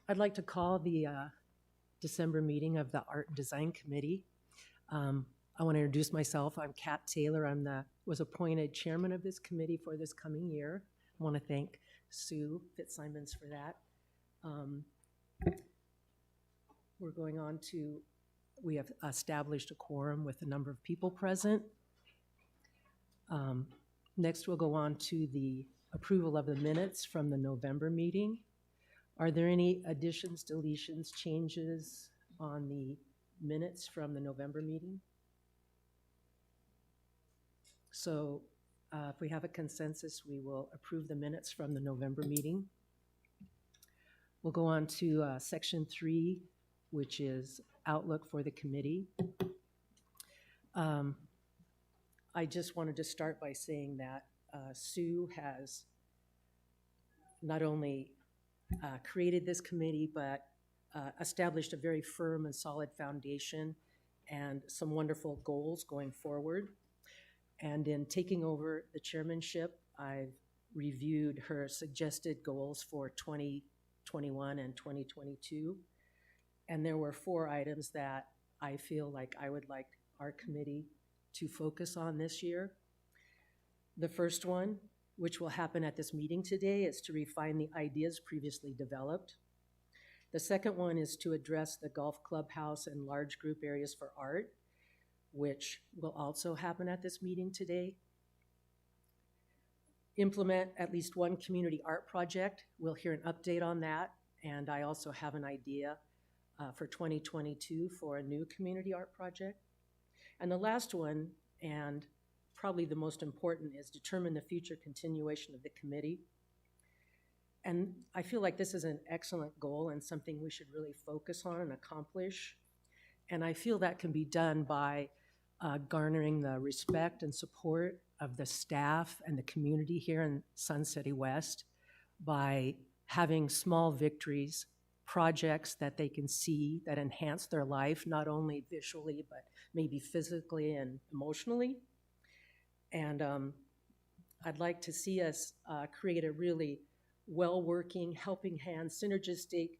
I'd like to call the December meeting of the Art and Design Committee. I want to introduce myself. I'm Kat Taylor. Was appointed chairman of this committee for this coming year. I want to thank Sue Fitzsimons for that. We're going on to, we have established a quorum with a number of people present. Next, we'll go on to the approval of the minutes from the November meeting. Are there any additions, deletions, changes on the minutes from the November meeting? So if we have a consensus, we will approve the minutes from the November meeting. We'll go on to section 3, which is outlook for the committee. I just wanted to start by saying that Sue has not only created this committee, but established a very firm and solid foundation and some wonderful goals going forward. And in taking over the chairmanship, I've reviewed her suggested goals for 2021 and 2022. And there were 4 items that I feel like I would like our committee to focus on this year. The first one, which will happen at this meeting today, is to refine the ideas previously developed. The second one is to address the golf clubhouse and large group areas for art, which will also happen at this meeting today. Implement at least one community art project. We'll hear an update on that, and I also have an idea for 2022 for a new community art project. And the last one, and probably the most important, is determine the future continuation of the committee. And I feel like this is an excellent goal and something we should really focus on and accomplish. And I feel that can be done by garnering the respect and support of the staff and the community here in Sun City West, by having small victories, projects that they can see that enhance their life, not only visually, but maybe physically and emotionally. And I'd like to see us create a really well-working, helping hand, synergistic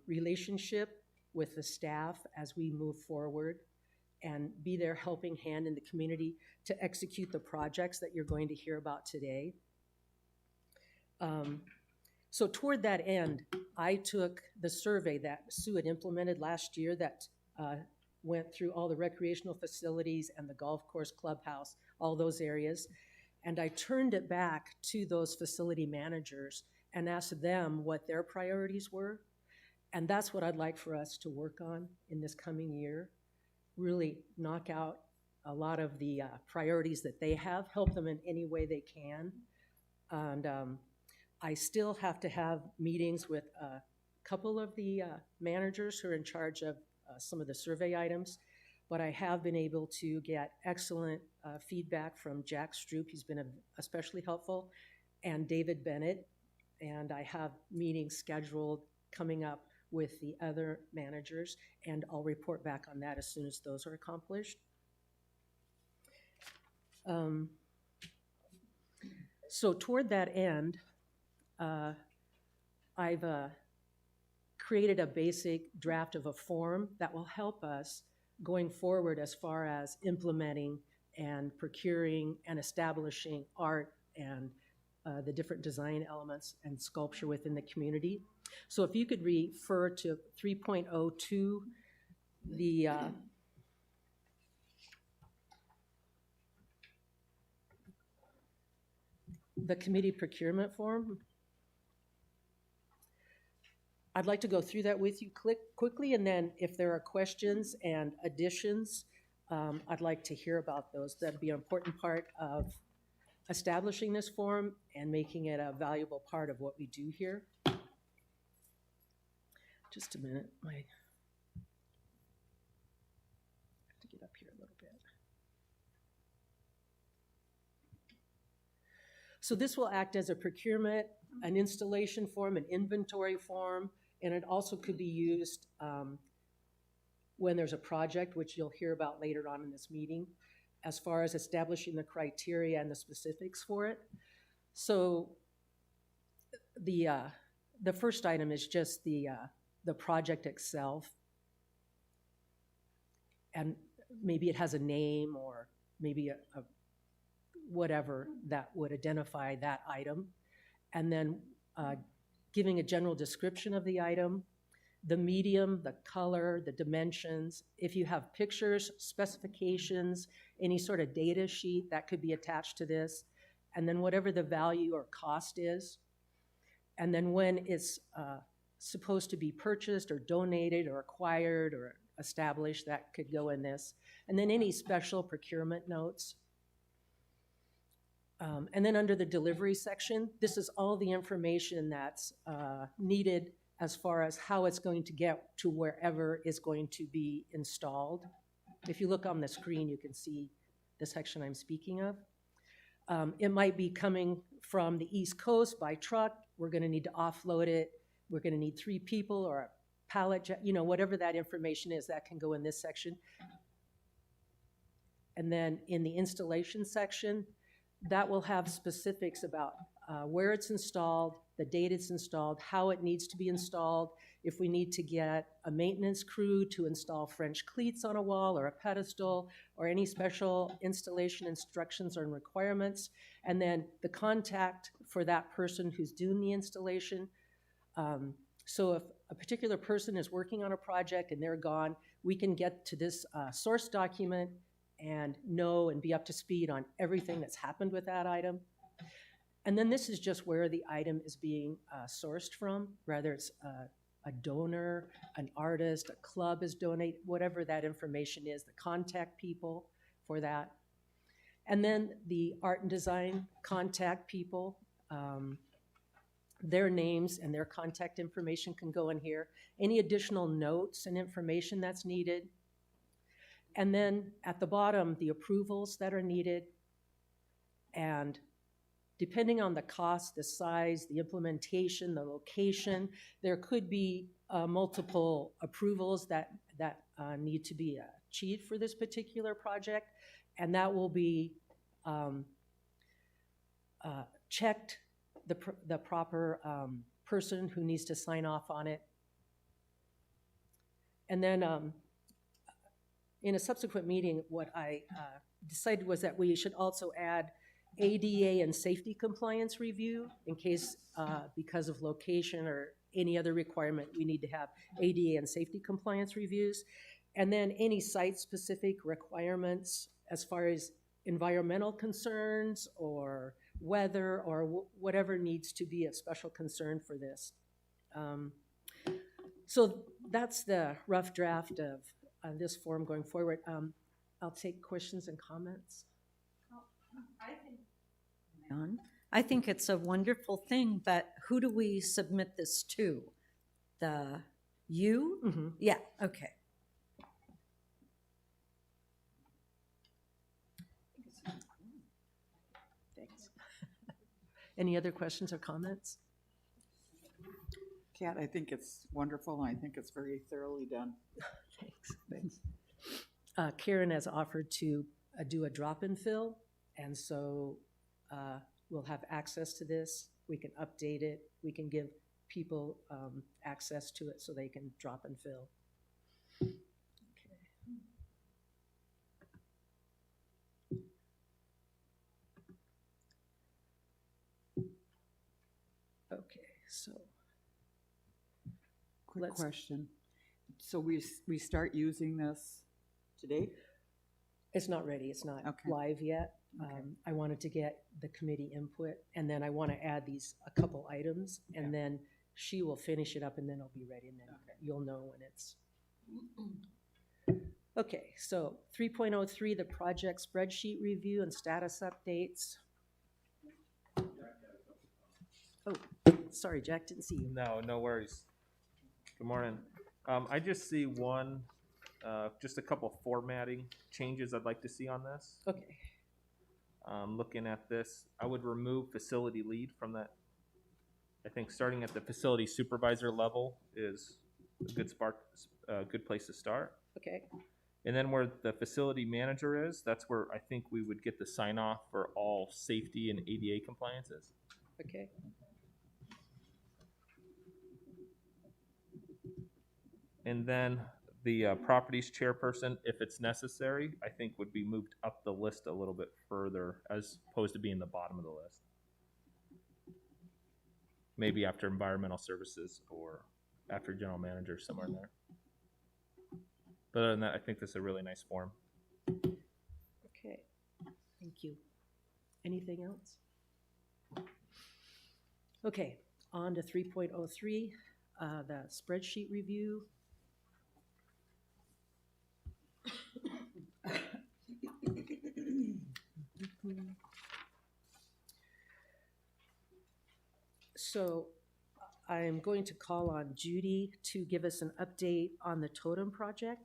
relationship with the staff as we move forward, and be their helping hand in the community to execute the projects that you're going to hear about today. So toward that end, I took the survey that Sue had implemented last year that went through all the recreational facilities and the golf course, clubhouse, all those areas, and I turned it back to those facility managers and asked them what their priorities were. And that's what I'd like for us to work on in this coming year. Really knock out a lot of the priorities that they have, help them in any way they can. And I still have to have meetings with a couple of the managers who are in charge of some of the survey items, but I have been able to get excellent feedback from Jack Stroop. He's been especially helpful, and David Bennett, and I have meetings scheduled coming up with the other managers, and I'll report back on that as soon as those are accomplished. So toward that end, I've created a basic draft of a form that will help us going forward as far as implementing and procuring and establishing art and the different design elements and sculpture within the community. So if you could refer to 3.02, the committee procurement form. I'd like to go through that with you quickly, and then if there are questions and additions, I'd like to hear about those. That'd be an important part of establishing this form and making it a valuable part of what we do here. Just a minute, I have to get up here a little bit. So this will act as a procurement, an installation form, an inventory form, and it also could be used when there's a project, which you'll hear about later on in this meeting, as far as establishing the criteria and the specifics for it. So the the first item is just the project itself. And maybe it has a name or maybe a whatever that would identify that item. And then giving a general description of the item, the medium, the color, the dimensions. If you have pictures, specifications, any sort of data sheet that could be attached to this, and then whatever the value or cost is. And then when it's supposed to be purchased or donated or acquired or established, that could go in this. And then any special procurement notes. And then under the delivery section, this is all the information that's needed as far as how it's going to get to wherever is going to be installed. If you look on the screen, you can see the section I'm speaking of. It might be coming from the East Coast by truck. We're going to need to offload it. We're going to need 3 people or a pallet, whatever that information is, that can go in this section. And then in the installation section, that will have specifics about where it's installed, the date it's installed, how it needs to be installed, if we need to get a maintenance crew to install French cleats on a wall or a pedestal, or any special installation instructions or requirements, and then the contact for that person who's doing the installation. So if a particular person is working on a project and they're gone, we can get to this source document and know and be up to speed on everything that's happened with that item. And then this is just where the item is being sourced from, whether it's a donor, an artist, a club is donating, whatever that information is, the contact people for that. And then the art and design contact people, their names and their contact information can go in here. Any additional notes and information that's needed. And then at the bottom, the approvals that are needed. And depending on the cost, the size, the implementation, the location, there could be multiple approvals that need to be achieved for this particular project. And that will be checked, the proper person who needs to sign off on it. And then in a subsequent meeting, what I decided was that we should also add ADA and safety compliance review in case, because of location or any other requirement, we need to have ADA and safety compliance reviews. And then any site-specific requirements as far as environmental concerns or weather or whatever needs to be a special concern for this. So that's the rough draft of this form going forward. I'll take questions and comments. I think it's a wonderful thing, but who do we submit this to? You? Mm-hmm. Yeah, okay. Thanks. Any other questions or comments? Kat, I think it's wonderful, and I think it's very thoroughly done. Thanks. Karen has offered to do a drop-in fill, and so we'll have access to this. We can update it. We can give people access to it so they can drop and fill. Okay, so. Quick question. So we start using this today? It's not ready. It's not live yet. Okay. I wanted to get the committee input, and then I want to add a couple items, and then she will finish it up, and then it'll be ready, and then you'll know when it's. Okay, so 3.03, the project spreadsheet review and status updates. Oh, sorry, Jack, didn't see you. No worries. Good morning. I just see just a couple formatting changes I'd like to see on this. Okay. Looking at this, I would remove facility lead from that. I think starting at the facility supervisor level is a good place to start. Okay. And then where the facility manager is, that's where I think we would get the sign off for all safety and ADA compliances. Okay. And then the properties chairperson, if it's necessary, I think would be moved up the list a little bit further as opposed to being the bottom of the list. Maybe after environmental services or after general manager, somewhere in there. But other than that, I think this is a really nice form. Okay, thank you. Anything else? Okay, on to 3.03, the spreadsheet review. So I'm going to call on Judy to give us an update on the totem project.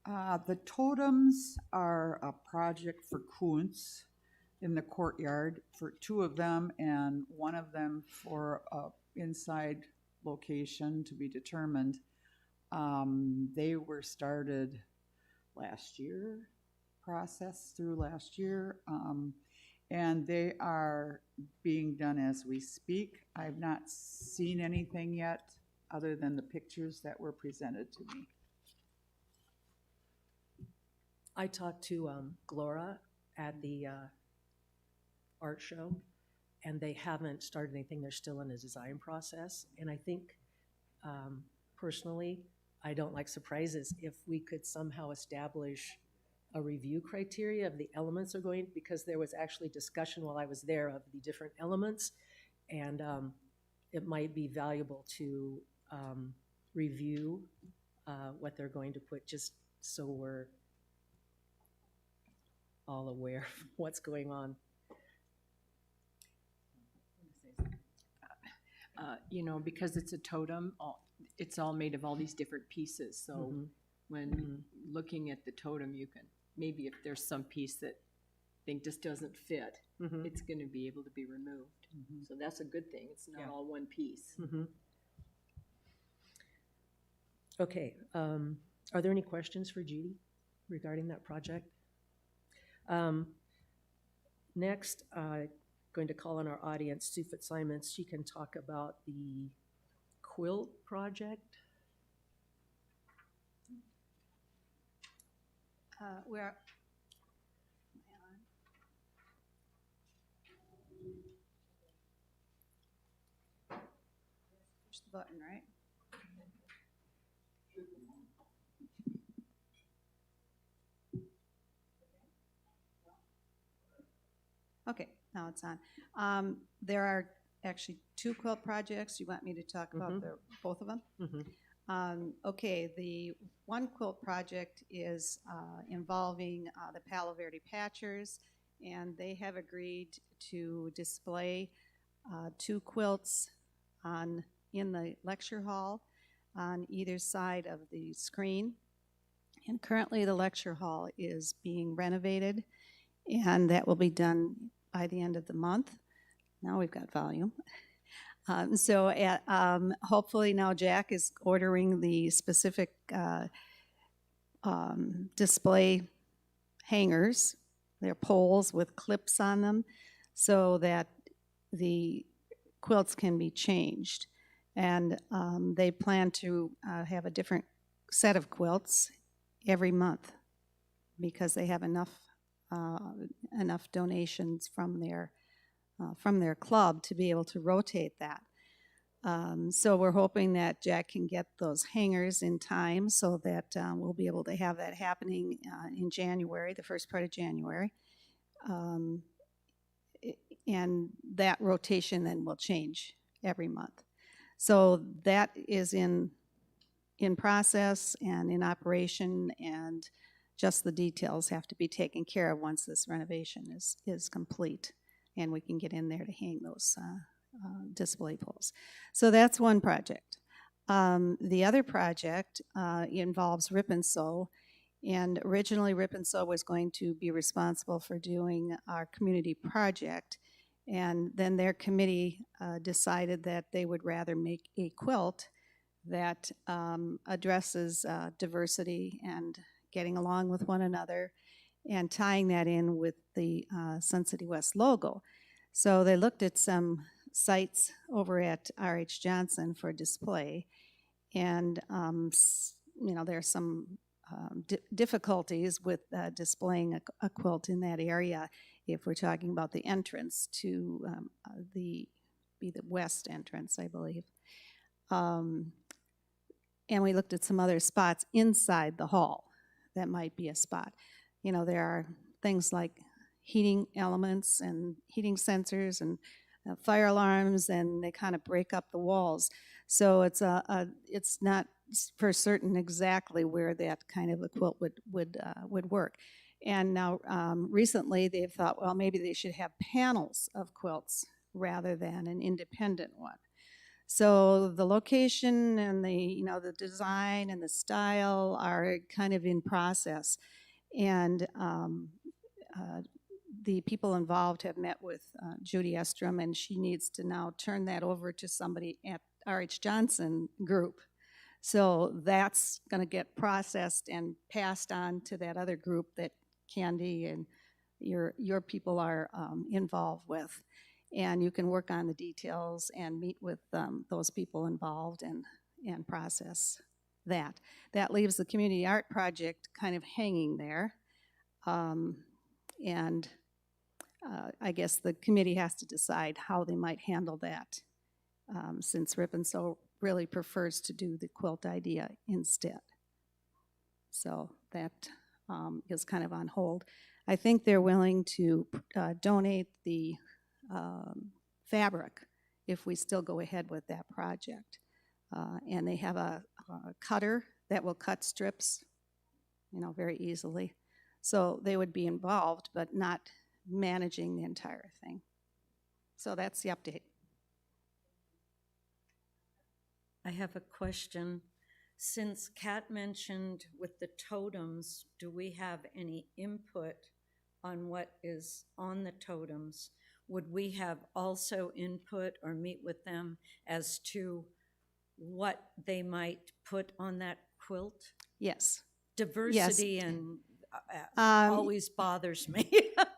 The totems are a project for Kuntz in the courtyard, for 2 of them, and 1 of them for a inside location to be determined. They were started last year, processed through last year, and they are being done as we speak. I've not seen anything yet other than the pictures that were presented to me. I talked to Glora at the art show, and they haven't started anything. They're still in a design process. And I think, personally, I don't like surprises. If we could somehow establish a review criteria of the elements are going, because there was actually discussion while I was there of the different elements, and it might be valuable to review what they're going to put, just so we're all aware of what's going on. You know, because it's a totem, it's all made of all these different pieces. So when looking at the totem, you can, maybe if there's some piece that think just doesn't fit, it's going to be able to be removed. So that's a good thing. It's not all one piece. Okay, are there any questions for Judy regarding that project? Next, going to call on our audience, Sue Fitzsimons. She can talk about the quilt project. Where? Push the button, right? Okay, now it's on. There are actually 2 quilt projects. You want me to talk about both of them? Okay, the one quilt project is involving the Palo Verde Patchers, and they have agreed to display 2 quilts in the lecture hall on either side of the screen. And currently the lecture hall is being renovated, and that will be done by the end of the month. Now we've got volume. Hopefully now Jack is ordering the specific display hangers. They're poles with clips on them so that the quilts can be changed. And they plan to have a different set of quilts every month because they have enough donations from their club to be able to rotate that. So we're hoping that Jack can get those hangers in time so that we'll be able to have that happening in January, the first part of January. And that rotation then will change every month. So that is in process and in operation, and just the details have to be taken care of once this renovation is complete and we can get in there to hang those display poles. So that's one project. The other project involves Rip and Sew, and originally Rip and Sew was going to be responsible for doing our community project, and then their committee decided that they would rather make a quilt that addresses diversity and getting along with one another and tying that in with the Sun City West logo. So they looked at some sites over at R.H. Johnson for display, And, there's some difficulties with displaying a quilt in that area if we're talking about the entrance to the west entrance, I believe. And we looked at some other spots inside the hall that might be a spot. There are things like heating elements and heating sensors and fire alarms, and they kind of break up the walls. So it's not for certain exactly where that kind of a quilt would work. And now recently they've thought, well, maybe they should have panels of quilts rather than an independent one. So the location and the design and the style are kind of in process. And the people involved have met with Judy Estrom, and she needs to now turn that over to somebody at R.H. Johnson Group. So that's going to get processed and passed on to that other group that Candy and your people are involved with. And you can work on the details and meet with those people involved and process that. That leaves the community art project kind of hanging there. And I guess the committee has to decide how they might handle that, since Rip and Sew really prefers to do the quilt idea instead. So that is kind of on hold. I think they're willing to donate the fabric if we still go ahead with that project. And they have a cutter that will cut strips, very easily. So they would be involved, but not managing the entire thing. So that's the update. I have a question. Since Kat mentioned with the totems, do we have any input on what is on the totems? Would we have also input or meet with them as to what they might put on that quilt? Yes. Diversity and always bothers me.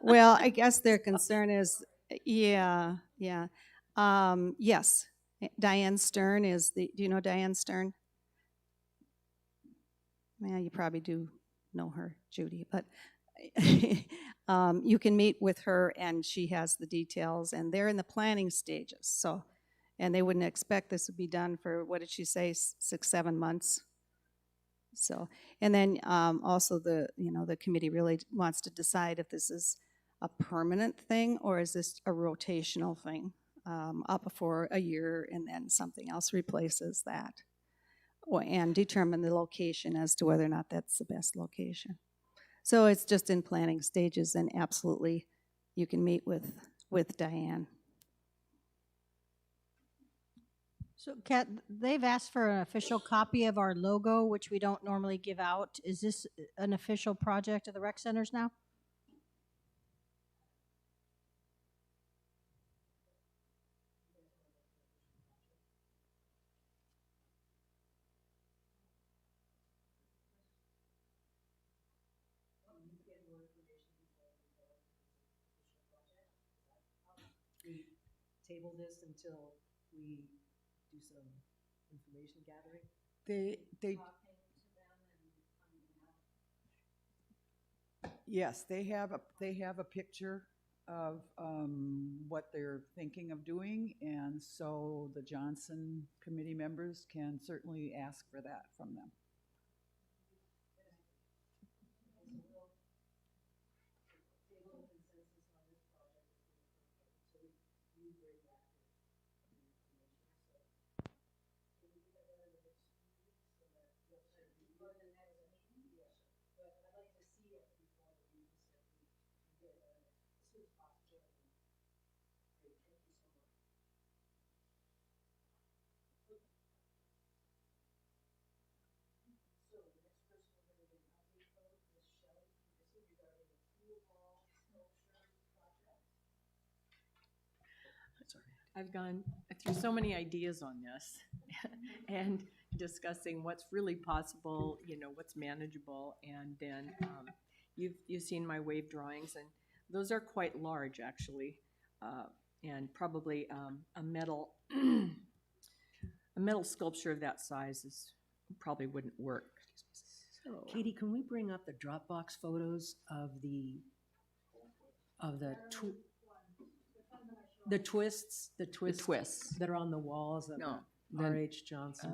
Well, I guess their concern is, yes. Diane Stern is do you know Diane Stern? Yeah, you probably do know her, Judy, but you can meet with her and she has the details, and they're in the planning stages. So, and they wouldn't expect this would be done for, what did she say, 6-7 months? So, and then also the committee really wants to decide if this is a permanent thing or is this a rotational thing, up for a year and then something else replaces that, and determine the location as to whether or not that's the best location. So it's just in planning stages, and absolutely you can meet with Diane. So, Kat, they've asked for an official copy of our logo, which we don't normally give out. Is this an official project of the rec centers now? We table this until we do some information gathering. Yes, they have a picture of what they're thinking of doing, and so the Johnson committee members can certainly ask for that from them. I've gone through so many ideas on this and discussing what's really possible, what's manageable, and then you've seen my wave drawings, and those are quite large actually, and probably a metal a metal sculpture of that size probably wouldn't work. So, Katie, can we bring up the Dropbox photos of the twists the twists. that are on the walls of No, R.H. Johnson?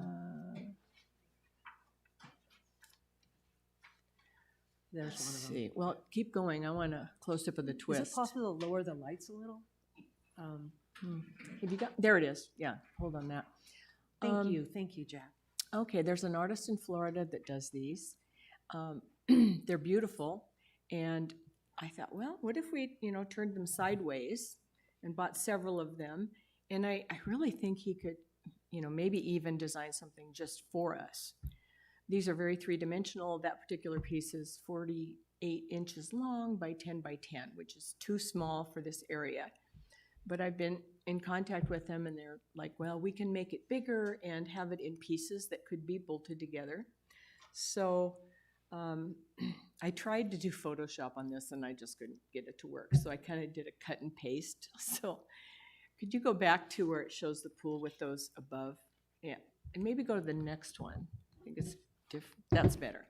There's Let's one of them. see. Well, keep going. I want a close-up of the twist. Is it possible to lower the lights a little? Have you got, there it is. Yeah, hold on that. Thank you, Jack. Okay, there's an artist in Florida that does these. They're beautiful, and I thought, well, what if we, turned them sideways and bought several of them? And I really think he could, maybe even design something just for us. These are very three-dimensional. That particular piece is 48 inches long by 10 by 10, which is too small for this area. But I've been in contact with them, and they're like, well, we can make it bigger and have it in pieces that could be bolted together. So I tried to do Photoshop on this, and I just couldn't get it to work. So I kind of did a cut and paste. So could you go back to where it shows the pool with those above? Yeah, and maybe go to the next one. I think it's different. That's better.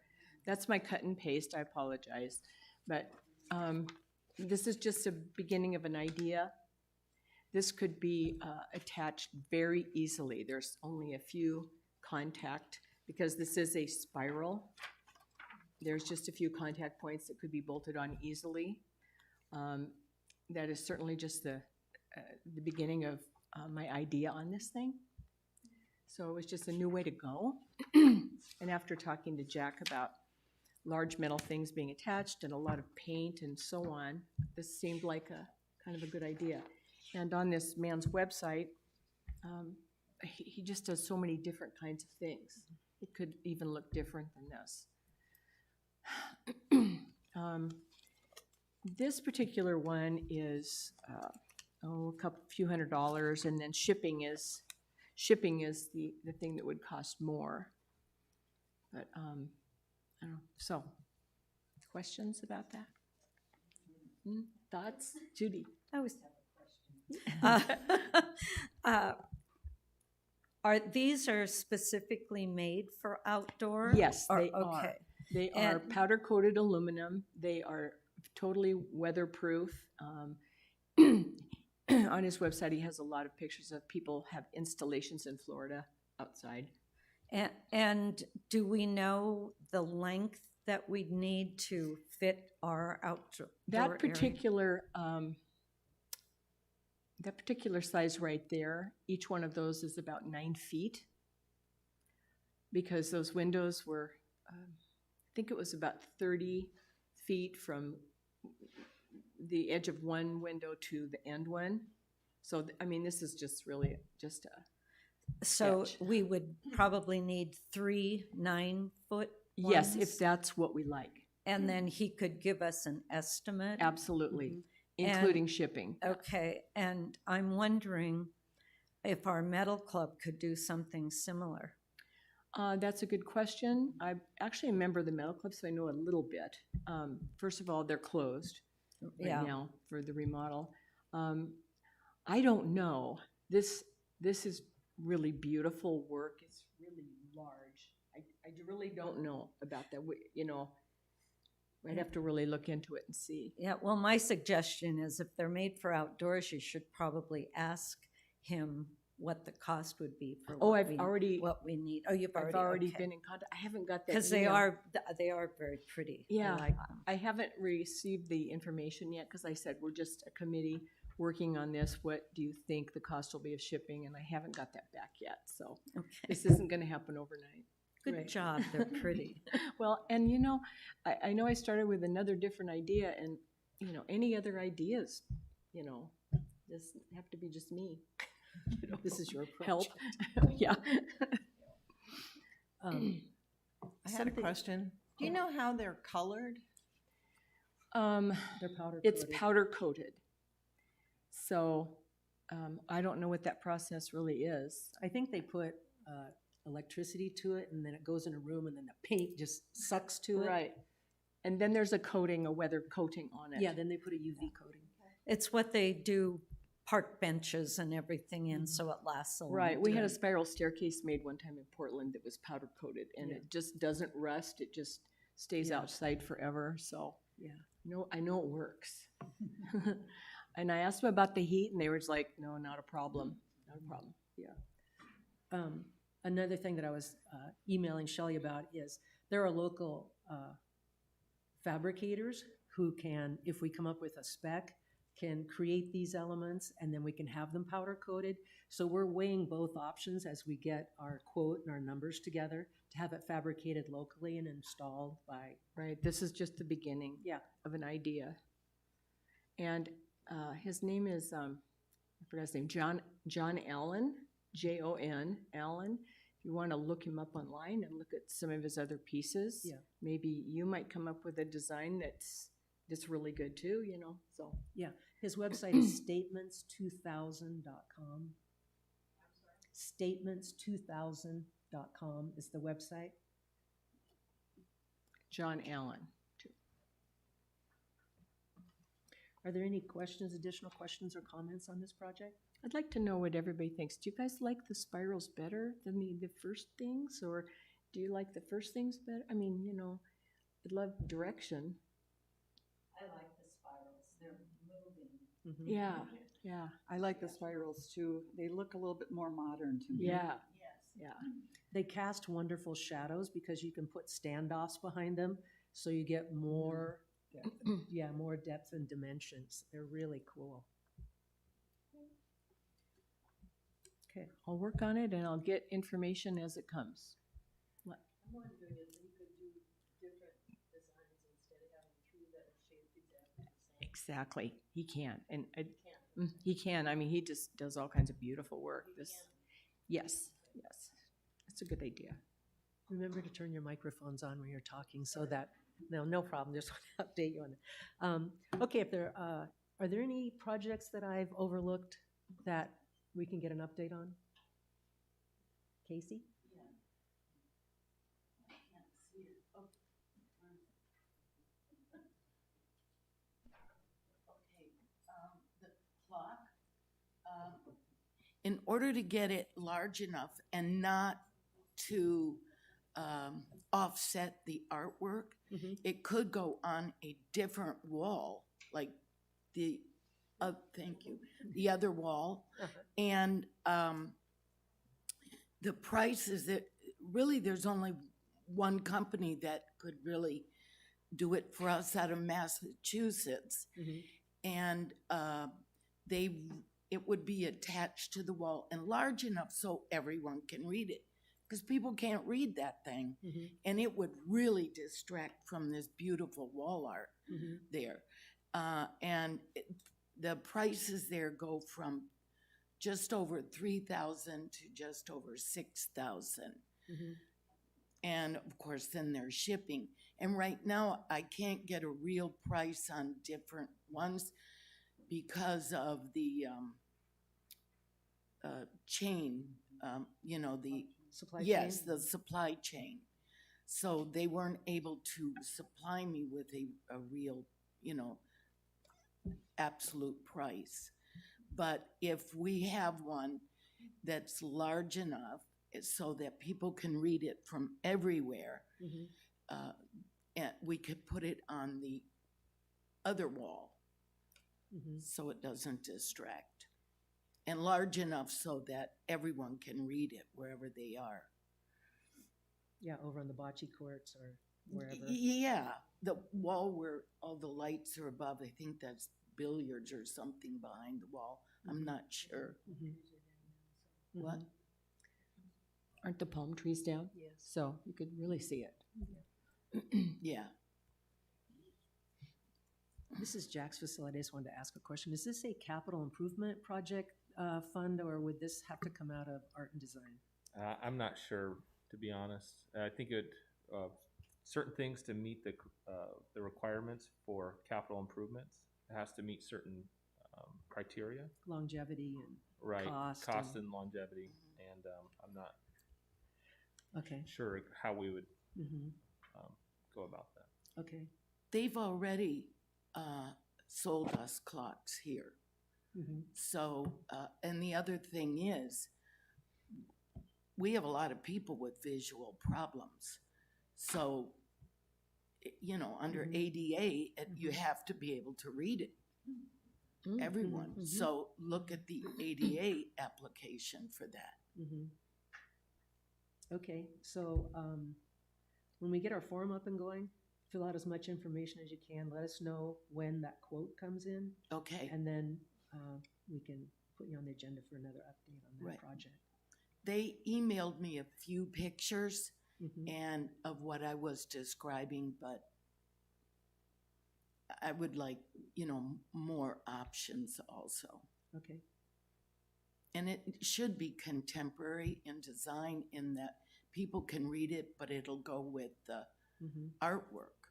That's my cut and paste. I apologize. But this is just a beginning of an idea. This could be attached very easily. There's only a few contact, because this is a spiral. There's just a few contact points that could be bolted on easily. That is certainly just the beginning of my idea on this thing. So it was just a new way to go. And after talking to Jack about large metal things being attached and a lot of paint and so on, this seemed like a kind of a good idea. And on this man's website, he just does so many different kinds of things. It could even look different than this. This particular one is a few $100s, and then shipping is the thing that would cost more. But I don't know. So, questions about that? Thoughts, Judy? I was these are specifically made for outdoor? Yes, Or- they are. okay. They are And- powder-coated aluminum. They are totally weatherproof. On his website, he has a lot of pictures of people have installations in Florida outside. And do we know the length that we'd need to fit our outdoor That area? particular size right there, each one of those is about 9 feet, because those windows were, I think it was about 30 feet from the edge of one window to the end one. So, I mean, this is just really just a, So sketch. we would probably need 3 9-foot yes, if ones? that's what we like. And then he could give us an estimate? Absolutely, And- including shipping. Okay, and I'm wondering if our metal club could do something similar. That's a good question. I actually am a member of the Metal Club, so I know a little bit. First of all, they're closed Yeah. right now for the remodel. I don't know. This is really beautiful work. It's really large. I really don't know about that. I'd have to really look into it and see. Yeah, well, my suggestion is if they're made for outdoors, you should probably ask him what the cost would be for Oh, what I've already, what we need. Oh, you've I've already, already okay. been in contact. I haven't got that. Because email. they are very pretty. Yeah. I like them. I haven't received the information yet, because I said we're just a committee working on this. What do you think the cost will be of shipping? And I haven't got that back yet. So Okay. this isn't going to happen overnight. Good Right. job, they're pretty. Well, and I know I started with another different idea, and any other ideas, just have to be just me. This is your help. project. Yeah. I had a question. Do you know how they're colored? They're powder It's coated. powder coated. So I don't know what that process really is. I think they put electricity to it, and then it goes in a room, and then the paint just sucks to it. Right. And then there's a weather coating on it. Yeah, then they put a UV coating. It's what they do park benches and everything in so it lasts a long Right, we had a time. spiral staircase made one time in Portland that was powder coated, and Yeah. it just doesn't rust, it just stays Yeah. outside forever, so. Yeah. I know it works. And I asked them about the heat, and they were just like, no, not a problem, not a problem. Another thing that I was emailing Shelley about is there are local fabricators who can, if we come up with a spec, can create these elements and then we can have them powder coated. So we're weighing both options as we get our quote and our numbers together to have it fabricated locally and installed by, Right, this is just the beginning. Yeah. Of an idea. And his name is, I forgot his name, John Allen, Jon Allen. If you want to look him up online and look at some of his other pieces. Yeah. Maybe you might come up with a design that's really good too, so. yeah. His website is statements2000.com. Statements2000.com is the website. John Allen. Are there any questions, additional questions or comments on this project? I'd like to know what everybody thinks. Do you guys like the spirals better than the first things, or do you like the first things better? I mean, I'd love direction. I like the spirals, they're moving. Mhm. Yeah. I like the spirals too. They look a little bit more modern to me. Yeah, Yes. yeah. They cast wonderful shadows because you can put standoffs behind them, so you get more, more depth and dimensions. They're really cool. Okay. I'll work on it and I'll get information as it comes. I'm wondering if we could do different designs instead of having three that are shaped exactly the same. Exactly. He can. And he can. I mean, he just does all kinds of beautiful work. Yes. That's a good idea. Remember to turn your microphones on when you're talking so that, no problem, just want to update you on it. Okay, if there, are there any projects that I've overlooked that we can get an update on? Casey? The clock, in order to get it large enough and not to offset the artwork, Mhm. it could go on a different wall, like thank you, the other wall. Uh-huh. And the price is that, really, there's only one company that could really do it for us out of Massachusetts. Mhm. And it would be attached to the wall and large enough so everyone can read it. Because people can't read that thing. Mhm. And it would really distract from this beautiful wall art Mhm. there. The prices there go from just over 3,000 to just over 6,000. Mhm. And of course, then there's shipping. And right now, I can't get a real price on different ones because of the chain, Supply chain? yes, the supply chain. So they weren't able to supply me with a real, absolute price. But if we have one that's large enough so that people can read it from everywhere, Mhm. and we could put it on the other wall Mhm. so it doesn't distract. And large enough so that everyone can read it wherever they are. Yeah, over on the bocce courts or wherever. Yeah, the wall where all the lights are above, I think that's billiards or something behind the wall. I'm not sure. Mhm. What? Mhm. Aren't the palm trees down? Yes. So you could really see it. Yeah. This is Jack's facility. I just wanted to ask a question. Is this a capital improvement project fund, or would this have to come out of art and design? I'm not sure, to be honest. I think certain things to meet the requirements for capital improvements, it has to meet certain criteria. Longevity and, Right, Cost and longevity, and I'm not okay. sure how we would Mhm. go about that. Okay. They've already sold us clocks here. So, and the other thing is, we have a lot of people with visual problems. So, you know, under ADA, you have to be able to read it. Everyone. So look at the ADA application for that. Okay, so when we get our form up and going, fill out as much information as you can. Let us know when that quote comes in, Okay. and then we can put you on the agenda for another update on that Right. project. They emailed me a few pictures and of what I was describing, but I would like, you know, more options also. Okay. And it should be contemporary in design in that people can read it, but it'll go with the artwork.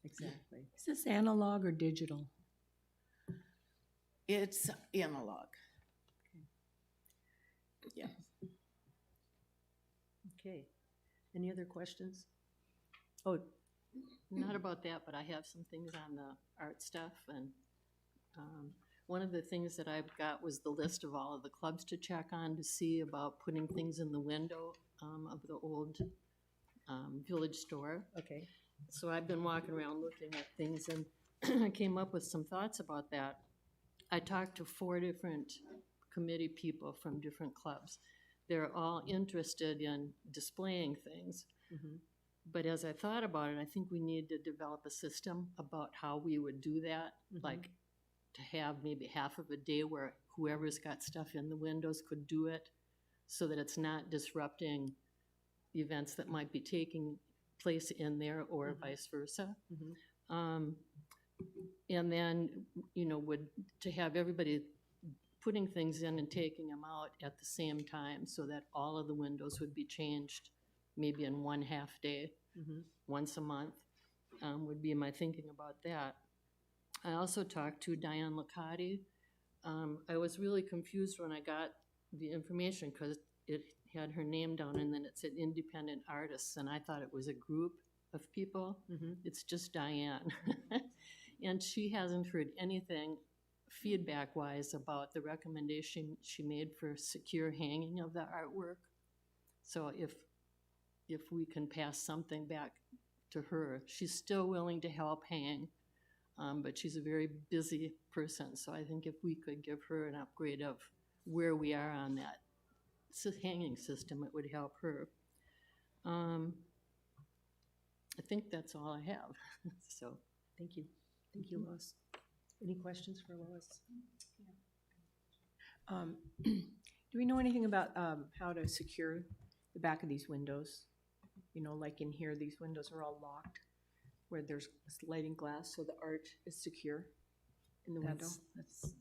Exactly. Is this analog or digital? It's analog. Yeah. Okay. Any other questions? Oh, Not about that, but I have some things on the art stuff, and one of the things that I've got was the list of all of the clubs to check on to see about putting things in the window of the old village store. okay. So I've been walking around looking at things, and I came up with some thoughts about that. I talked to 4 different committee people from different clubs. They're all interested in displaying things. But as I thought about it, I think we need to develop a system about how we would do that, like to have maybe half of a day where whoever's got stuff in the windows could do it, so that it's not disrupting events that might be taking place in there, or vice versa. And then, you know, to have everybody putting things in and taking them out at the same time, so that all of the windows would be changed maybe in one half day, once a month, would be my thinking about that. I also talked to Diane Licati. I was really confused when I got the information because it had her name down and then it said independent artists, and I thought it was a group of people. It's just Diane. And she hasn't heard anything feedback-wise about the recommendation she made for secure hanging of the artwork. So if we can pass something back to her, she's still willing to help hang, but she's a very busy person. So I think if we could give her an upgrade of where we are on that hanging system, it would help her. I think that's all I have. So Thank you. Thank you, Lois. Any questions for Lois? Do we know anything about how to secure the back of these windows? You know, like in here, these windows are all locked, where there's sliding glass, so the art is secure in the window. That's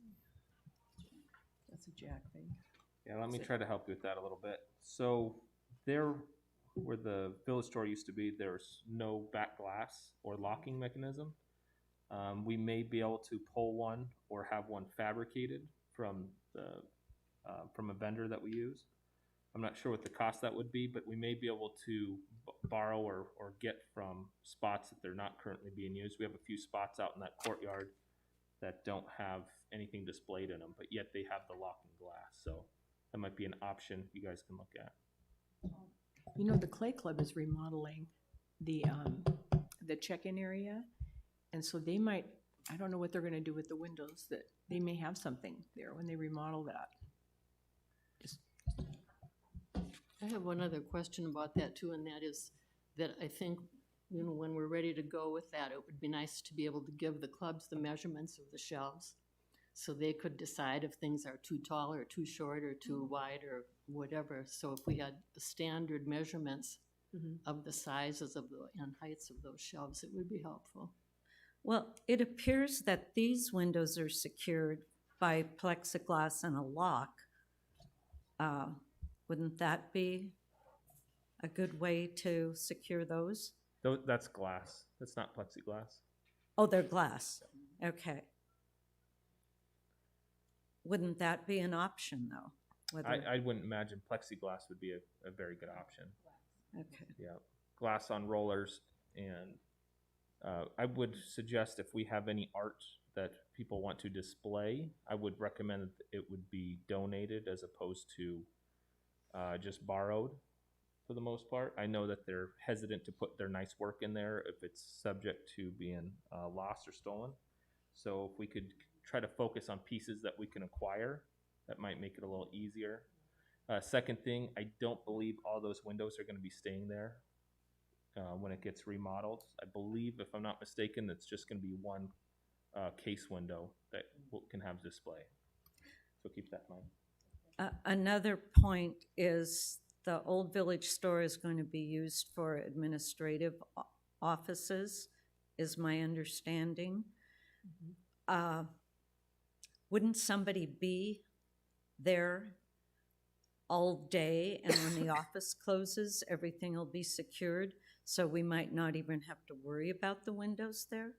a Jack thing. Yeah, let me try to help you with that a little bit. So there, where the village store used to be, there's no back glass or locking mechanism. We may be able to pull one or have one fabricated from a vendor that we use. I'm not sure what the cost that would be, but we may be able to borrow or get from spots that they're not currently being used. We have a few spots out in that courtyard that don't have anything displayed in them, but yet they have the locking glass. So that might be an option you guys can look at. You know, the Clay Club is remodeling the check-in area, and so they might, I don't know what they're gonna do with the windows, that they may have something there when they remodel that. I have one other question about that too, and that is that I think, you know, when we're ready to go with that, it would be nice to be able to give the clubs the measurements of the shelves, so they could decide if things are too tall or too short or too wide or whatever. So if we had the standard measurements of the sizes of and heights of those shelves, it would be helpful. Well, it appears that these windows are secured by plexiglass and a lock. Wouldn't that be a good way to secure those? That's glass. That's not plexiglass. Oh, they're glass. Okay. Wouldn't that be an option, though? Whether, I wouldn't imagine plexiglass would be a very good option. okay. Yeah, glass on rollers, and I would suggest if we have any art that people want to display, I would recommend that it would be donated as opposed to just borrowed for the most part. I know that they're hesitant to put their nice work in there if it's subject to being lost or stolen. So if we could try to focus on pieces that we can acquire, that might make it a little easier. Second thing, I don't believe all those windows are going to be staying there when it gets remodeled. I believe, if I'm not mistaken, it's just going to be one case window that can have display. So keep that in mind. Another point is the old village store is going to be used for administrative offices, is my understanding. Wouldn't somebody be there all day, and when the office closes, everything will be secured, so we might not even have to worry about the windows there?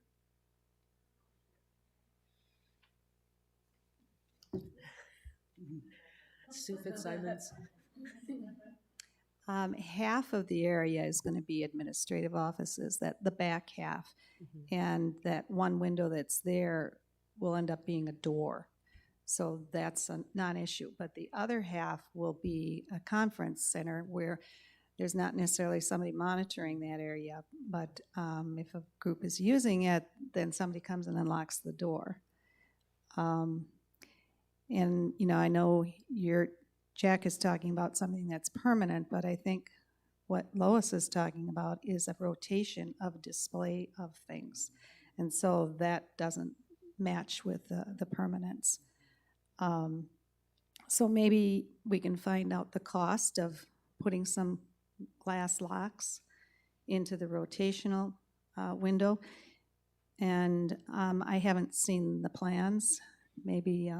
Sue Fitzsimons. Half of the area is going to be administrative offices, that the back half. And that one window that's there will end up being a door. So that's a non-issue. But the other half will be a conference center where there's not necessarily somebody monitoring that area, but if a group is using it, then somebody comes and unlocks the door. And, you know, I know Jack is talking about something that's permanent, but I think what Lois is talking about is a rotation of display of things. And so that doesn't match with the permanence. So maybe we can find out the cost of putting some glass locks into the rotational window. And I haven't seen the plans. Maybe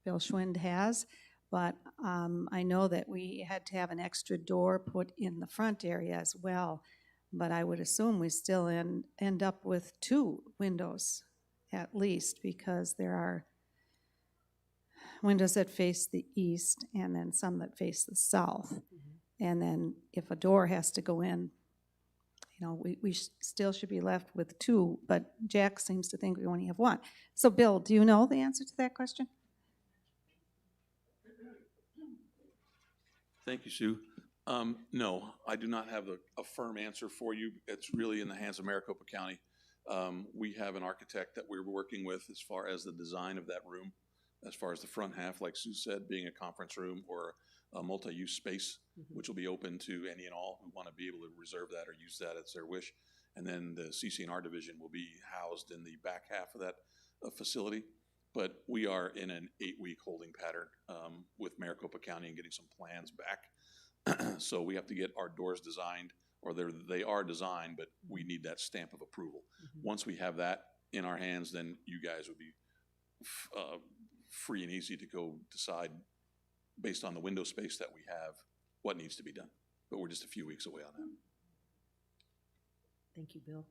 Bill Schwind has. But I know that we had to have an extra door put in the front area as well. But I would assume we still end up with 2 windows at least, because there are windows that face the east and then some that face the south. And then if a door has to go in, you know, we still should be left with 2, but Jack seems to think we only have 1. So Bill, do you know the answer to that question? Thank you, Sue. No, I do not have a firm answer for you. It's really in the hands of Maricopa County. We have an architect that we're working with as far as the design of that room, as far as the front half, like Sue said, being a conference room or a multi-use space, which will be open to any and all who want to be able to reserve that or use that as their wish. And then the CC&R division will be housed in the back half of that facility. But we are in an 8-week holding pattern with Maricopa County and getting some plans back. So we have to get our doors designed, or they are designed, but we need that stamp of approval. Once we have that in our hands, then you guys would be free and easy to go decide based on the window space that we have what needs to be done. But we're just a few weeks away on that. Thank you, Bill.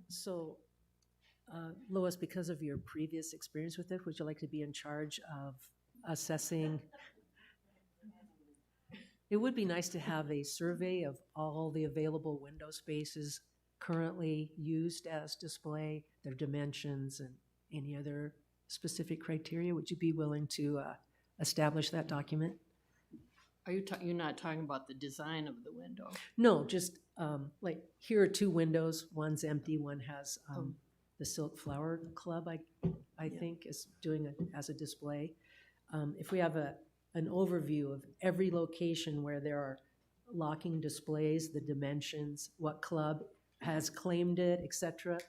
So, Lois, because of your previous experience with it, would you like to be in charge of assessing? It would be nice to have a survey of all the available window spaces currently used as display, their dimensions, and any other specific criteria. Would you be willing to establish that document? Are you're not talking about the design of the window? No, just like here are 2 windows. One's empty, one has the Silk Flower Club, I think, is doing it as a display. If we have an overview of every location where there are locking displays, the dimensions, what club has claimed it, etc.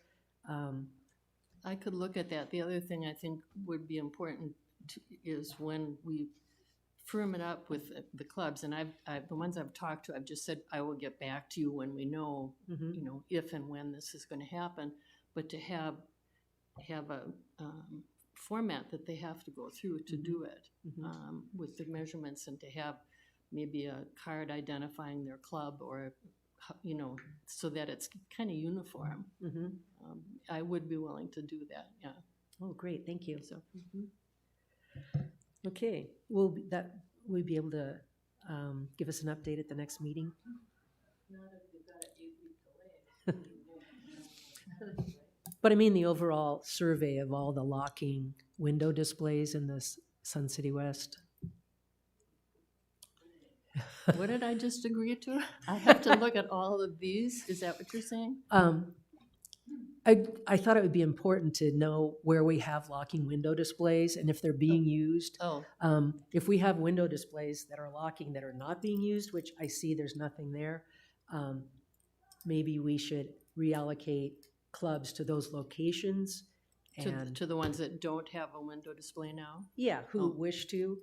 I could look at that. The other thing I think would be important is when we firm it up with the clubs, and the ones I've talked to, I've just said I will get back to you when we know, you know, if and when this is going to happen. But to have a format that they have to go through to do it with the measurements, and to have maybe a card identifying their club, or, you know, so that it's kind of uniform. I would be willing to do that, yeah. Oh, great, thank you. So, okay, we'll be able to give us an update at the next meeting? But I mean the overall survey of all the locking window displays in this Sun City West. What did I just agree to? I have to look at all of these? Is that what you're saying? I thought it would be important to know where we have locking window displays and if they're being used. Oh, If we have window displays that are locking that are not being used, which I see there's nothing there, maybe we should reallocate clubs to those locations and, to the ones that don't have a window display now? yeah, who Oh. wish to,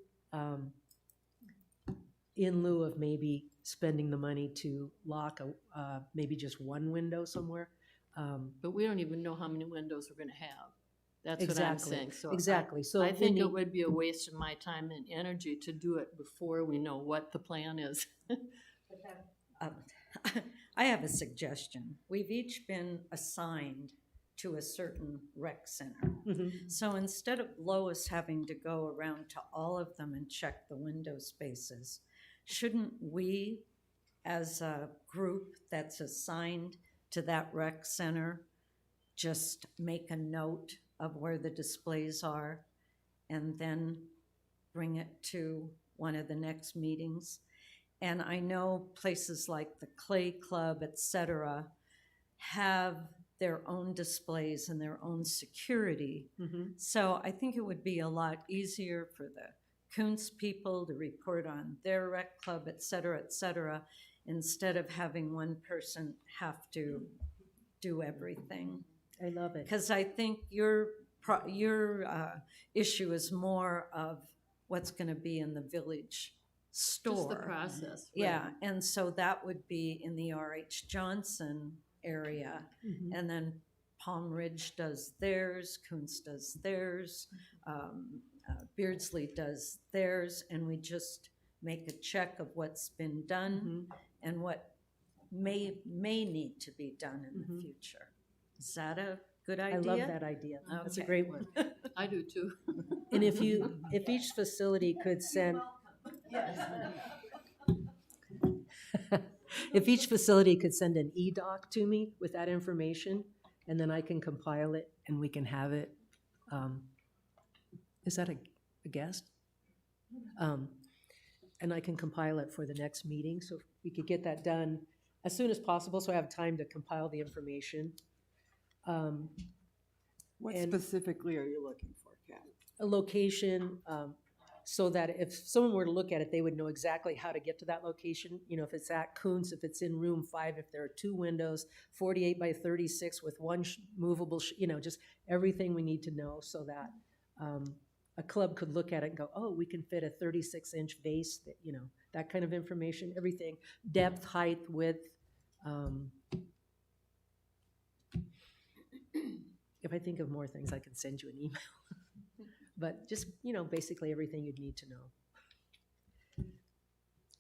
in lieu of maybe spending the money to lock maybe just one window somewhere. But we don't even know how many windows we're gonna have. That's what I'm Exactly, saying. So exactly. So I think in it the- would be a waste of my time and energy to do it before we know what the plan is. Um, I have a suggestion. We've each been assigned to a certain rec center. Mhm. So instead of Lois having to go around to all of them and check the window spaces, shouldn't we, as a group that's assigned to that rec center, just make a note of where the displays are and then bring it to one of the next meetings? And I know places like the Clay Club, et cetera, have their own displays and their own security. Mhm. So I think it would be a lot easier for the Kuntz people to report on their rec club, et cetera, instead of having one person have to do everything. I love it. Because I think your issue is more of what's going to be in the village store. Just the process. right. Yeah, and so that would be in the R.H. Johnson area. Mhm. And then Palm Ridge does theirs, Kuntz does theirs, Beardsley does theirs, and we just make a check of what's been done and what may need to be done in the future. Is that a good idea? I love that idea. That's a Okay. great one. I do too. And if each facility could send, if each facility could send an e-doc to me with that information, and then I can compile it and we can have it. Is that a guest? And I can compile it for the next meeting, so if we could get that done as soon as possible, so I have time to compile the information. What And- specifically are you looking for, Kat? A location, so that if someone were to look at it, they would know exactly how to get to that location. You know, if it's at Kuntz, if it's in room 5, if there are 2 windows, 48 by 36 with one movable, just everything we need to know so that a club could look at it and go, oh, we can fit a 36-inch vase, that kind of information, everything, depth, height, width. If I think of more things, I can send you an email. But just, basically everything you'd need to know.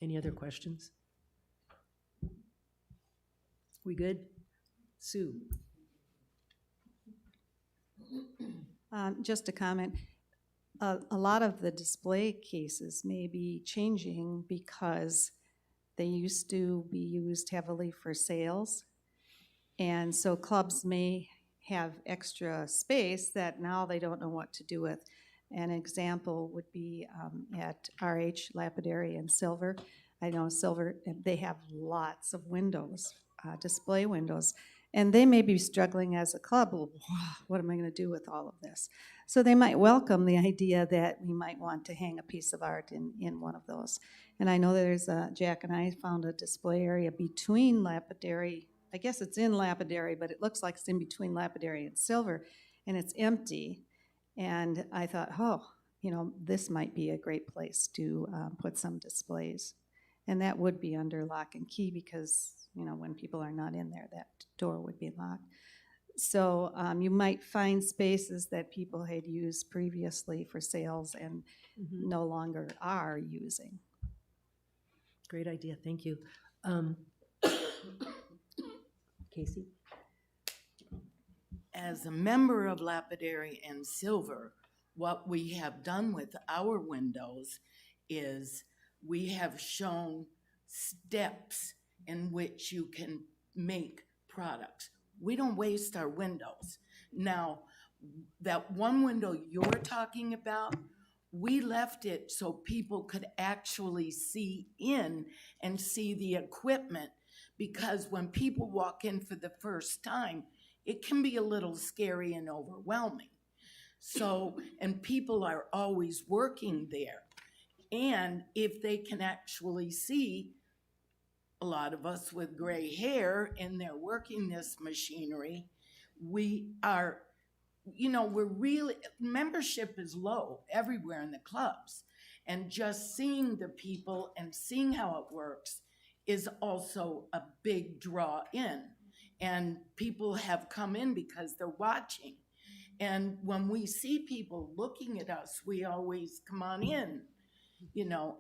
Any other questions? We good? Sue? Just a comment. A lot of the display cases may be changing because they used to be used heavily for sales. And so clubs may have extra space that now they don't know what to do with. An example would be at RH Lapidary and Silver. I know Silver, they have lots of windows, display windows, and they may be struggling as a club. Well, what am I going to do with all of this? So they might welcome the idea that we might want to hang a piece of art in one of those. And I know there's Jack and I found a display area between Lapidary. I guess it's in Lapidary, but it looks like it's in between Lapidary and Silver, and it's empty. And I thought, this might be a great place to put some displays. And that would be under lock and key because, when people are not in there, that door would be locked. So you might find spaces that people had used previously for sales and no longer are using. Great idea, thank you. Casey? As a member of Lapidary and Silver, what we have done with our windows is we have shown steps in which you can make products. We don't waste our windows. Now, that one window you're talking about, we left it so people could actually see in and see the equipment, because when people walk in for the first time, it can be a little scary and overwhelming. So, and people are always working there. And if they can actually see, a lot of us with gray hair and they're working this machinery, we are, we're really, membership is low everywhere in the clubs. And just seeing the people and seeing how it works is also a big draw in. And people have come in because they're watching. And when we see people looking at us, we always come on in,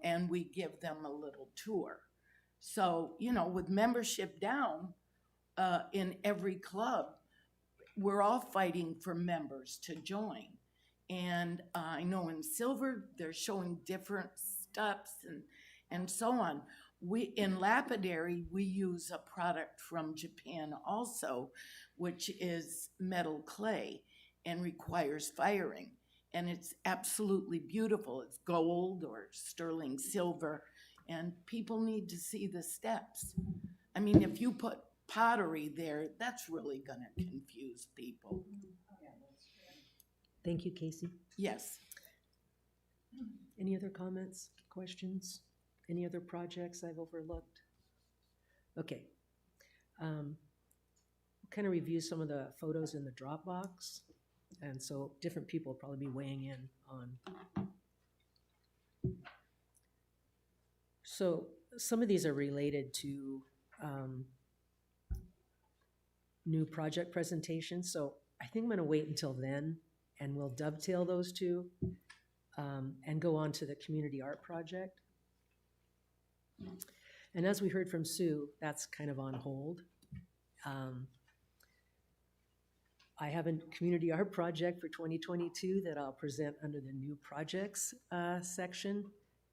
and we give them a little tour. So, with membership down in every club, we're all fighting for members to join. And I know in Silver, they're showing different steps and so on. In Lapidary, we use a product from Japan also, which is metal clay and requires firing. And it's absolutely beautiful. It's gold or sterling silver, and people need to see the steps. I mean, if you put pottery there, that's really going to confuse people. Thank you, Casey. Yes. Any other comments, questions? Any other projects I've overlooked? Okay. Kind of review some of the photos in the Dropbox. And so different people will probably be weighing in on. So some of these are related to new project presentations. So I think I'm going to wait until then, and we'll dovetail those two and go on to the community art project. And as we heard from Sue, that's kind of on hold. I have a community art project for 2022 that I'll present under the new projects section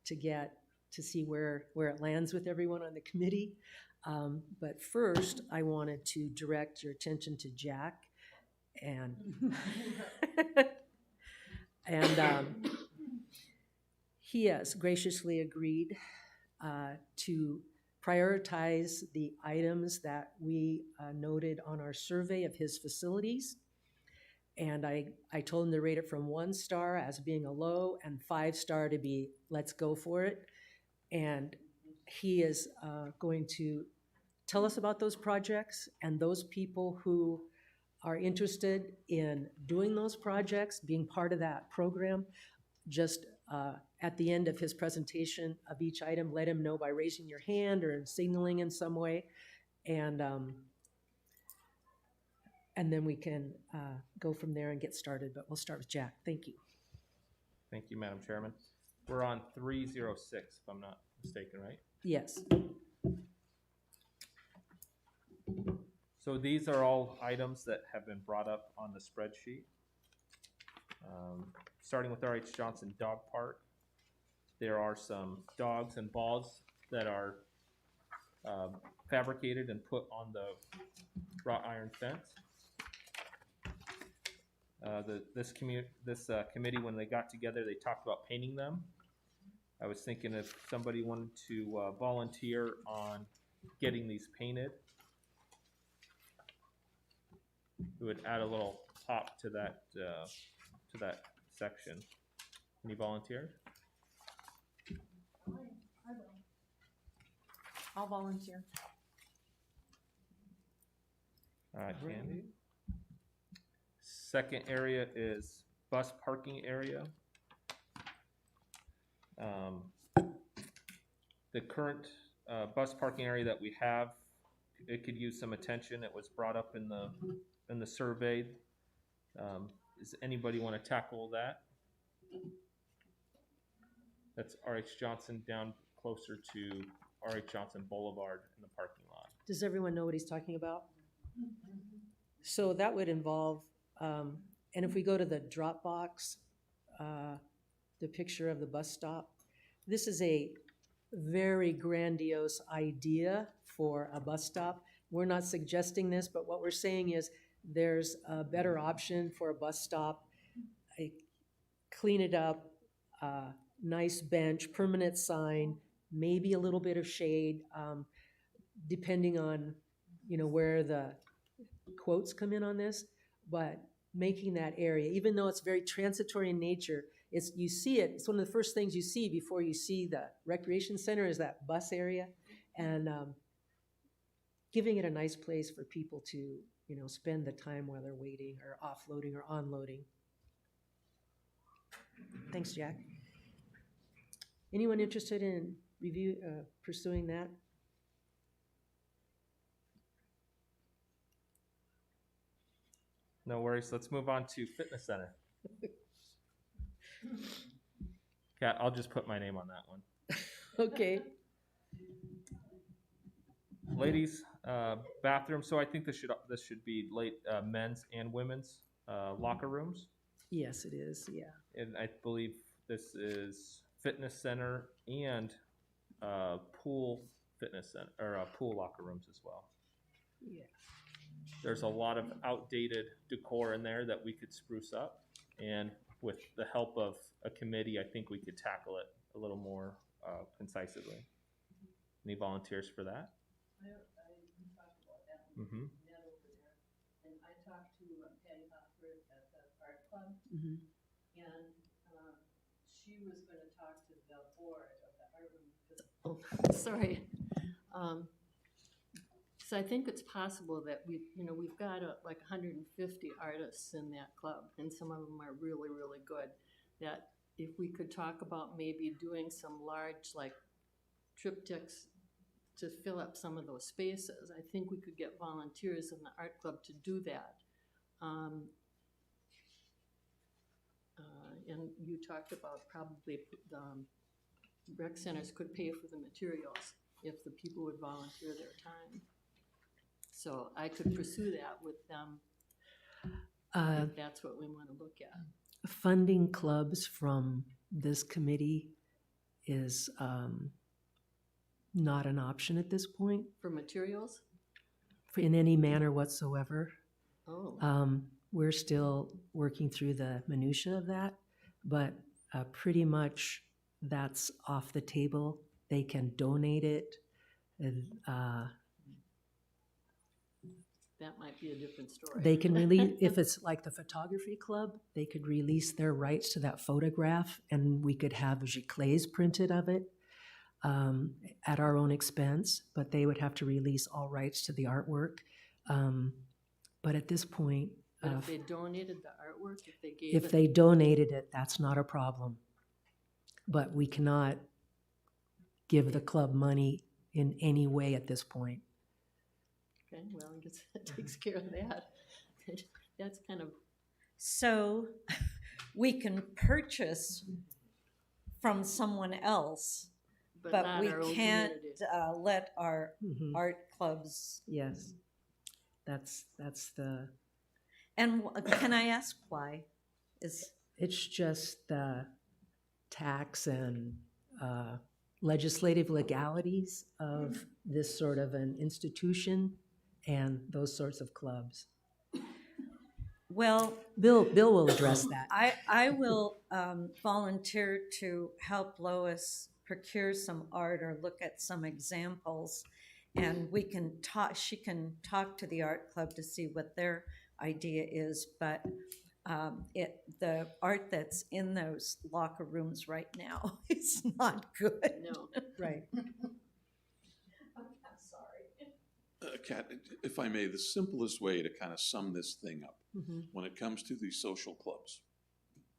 to see where it lands with everyone on the committee. But first, I wanted to direct your attention to Jack and he has graciously agreed to prioritize the items that we noted on our survey of his facilities. And I told him to rate it from 1 star as being a low and 5 star to be let's go for it. And he is going to tell us about those projects, and those people who are interested in doing those projects, being part of that program, just at the end of his presentation of each item, let him know by raising your hand or signaling in some way. And then we can go from there and get started, but we'll start with Jack. Thank you. Thank you, Madam Chairman. We're on 306, if I'm not mistaken, right? Yes. So these are all items that have been brought up on the spreadsheet. Starting with R.H. Johnson Dog Park, there are some dogs and balls that are fabricated and put on the wrought iron fence. This committee, when they got together, they talked about painting them. I was thinking if somebody wanted to volunteer on getting these painted, it would add a little pop to that section. Any volunteers? I'll volunteer. All right, Candy. Second area is bus parking area. The current bus parking area that we have, it could use some attention. It was brought up in the survey. Does anybody want to tackle that? That's R.H. Johnson down closer to R.H. Johnson Boulevard in the parking lot. Does everyone know what he's talking about? So that would involve, and if we go to the Dropbox, the picture of the bus stop, this is a very grandiose idea for a bus stop. We're not suggesting this, but what we're saying is there's a better option for a bus stop. Clean it up, nice bench, permanent sign, maybe a little bit of shade, depending on, where the quotes come in on this. But making that area, even though it's very transitory in nature, you see it, it's one of the first things you see before you see the recreation center is that bus area. And giving it a nice place for people to, spend the time while they're waiting or offloading or onloading. Thanks, Jack. Anyone interested in pursuing that? No worries. Let's move on to fitness center. Kat, I'll just put my name on that one. Okay. Ladies, bathroom. So I think this should be men's and women's locker rooms. Yes, it is, yeah. And I believe this is fitness center and pool fitness center, or pool locker rooms as well. Yeah. There's a lot of outdated decor in there that we could spruce up, and with the help of a committee, I think we could tackle it a little more concisely. Any volunteers for that? I talked about that one. Mm-hmm. Net over there, and I talked to Patty Hopper at the art club, Mhm. and she was going to talk to the board of the art room. Oh, sorry. So I think it's possible that we've got like 150 artists in that club, and some of them are really, really good. That if we could talk about maybe doing some large like triptychs to fill up some of those spaces, I think we could get volunteers in the art club to do that. And you talked about probably the rec centers could pay for the materials if the people would volunteer their time. So I could pursue that with them if that's what we want to look at. Funding clubs from this committee is not an option at this point For materials? in any manner whatsoever. Oh, We're still working through the minutia of that, but pretty much that's off the table. They can donate it. And, that might be a different story. they can release, if it's like the photography club, they could release their rights to that photograph and we could have giclées printed of it at our own expense, but they would have to release all rights to the artwork. But at this point, But if they donated the artwork, if they gave if it, they donated it, that's not a problem. But we cannot give the club money in any way at this point. okay, well, I guess that takes care of that. That's kind of, So we can purchase from someone else, but but not we our own can't community. let our Mhm. art clubs. Yes, that's the, And can I ask why? it's just the tax and legislative legalities of this sort of an institution and those sorts of clubs. Well, Bill will address that. I will volunteer to help Lois procure some art or look at some examples, and we can talk. She can talk to the art club to see what their idea is. But the art that's in those locker rooms right now is not good. No. Right. I'm sorry. Kat, if I may, the simplest way to kind of sum this thing up, Mhm. when it comes to these social clubs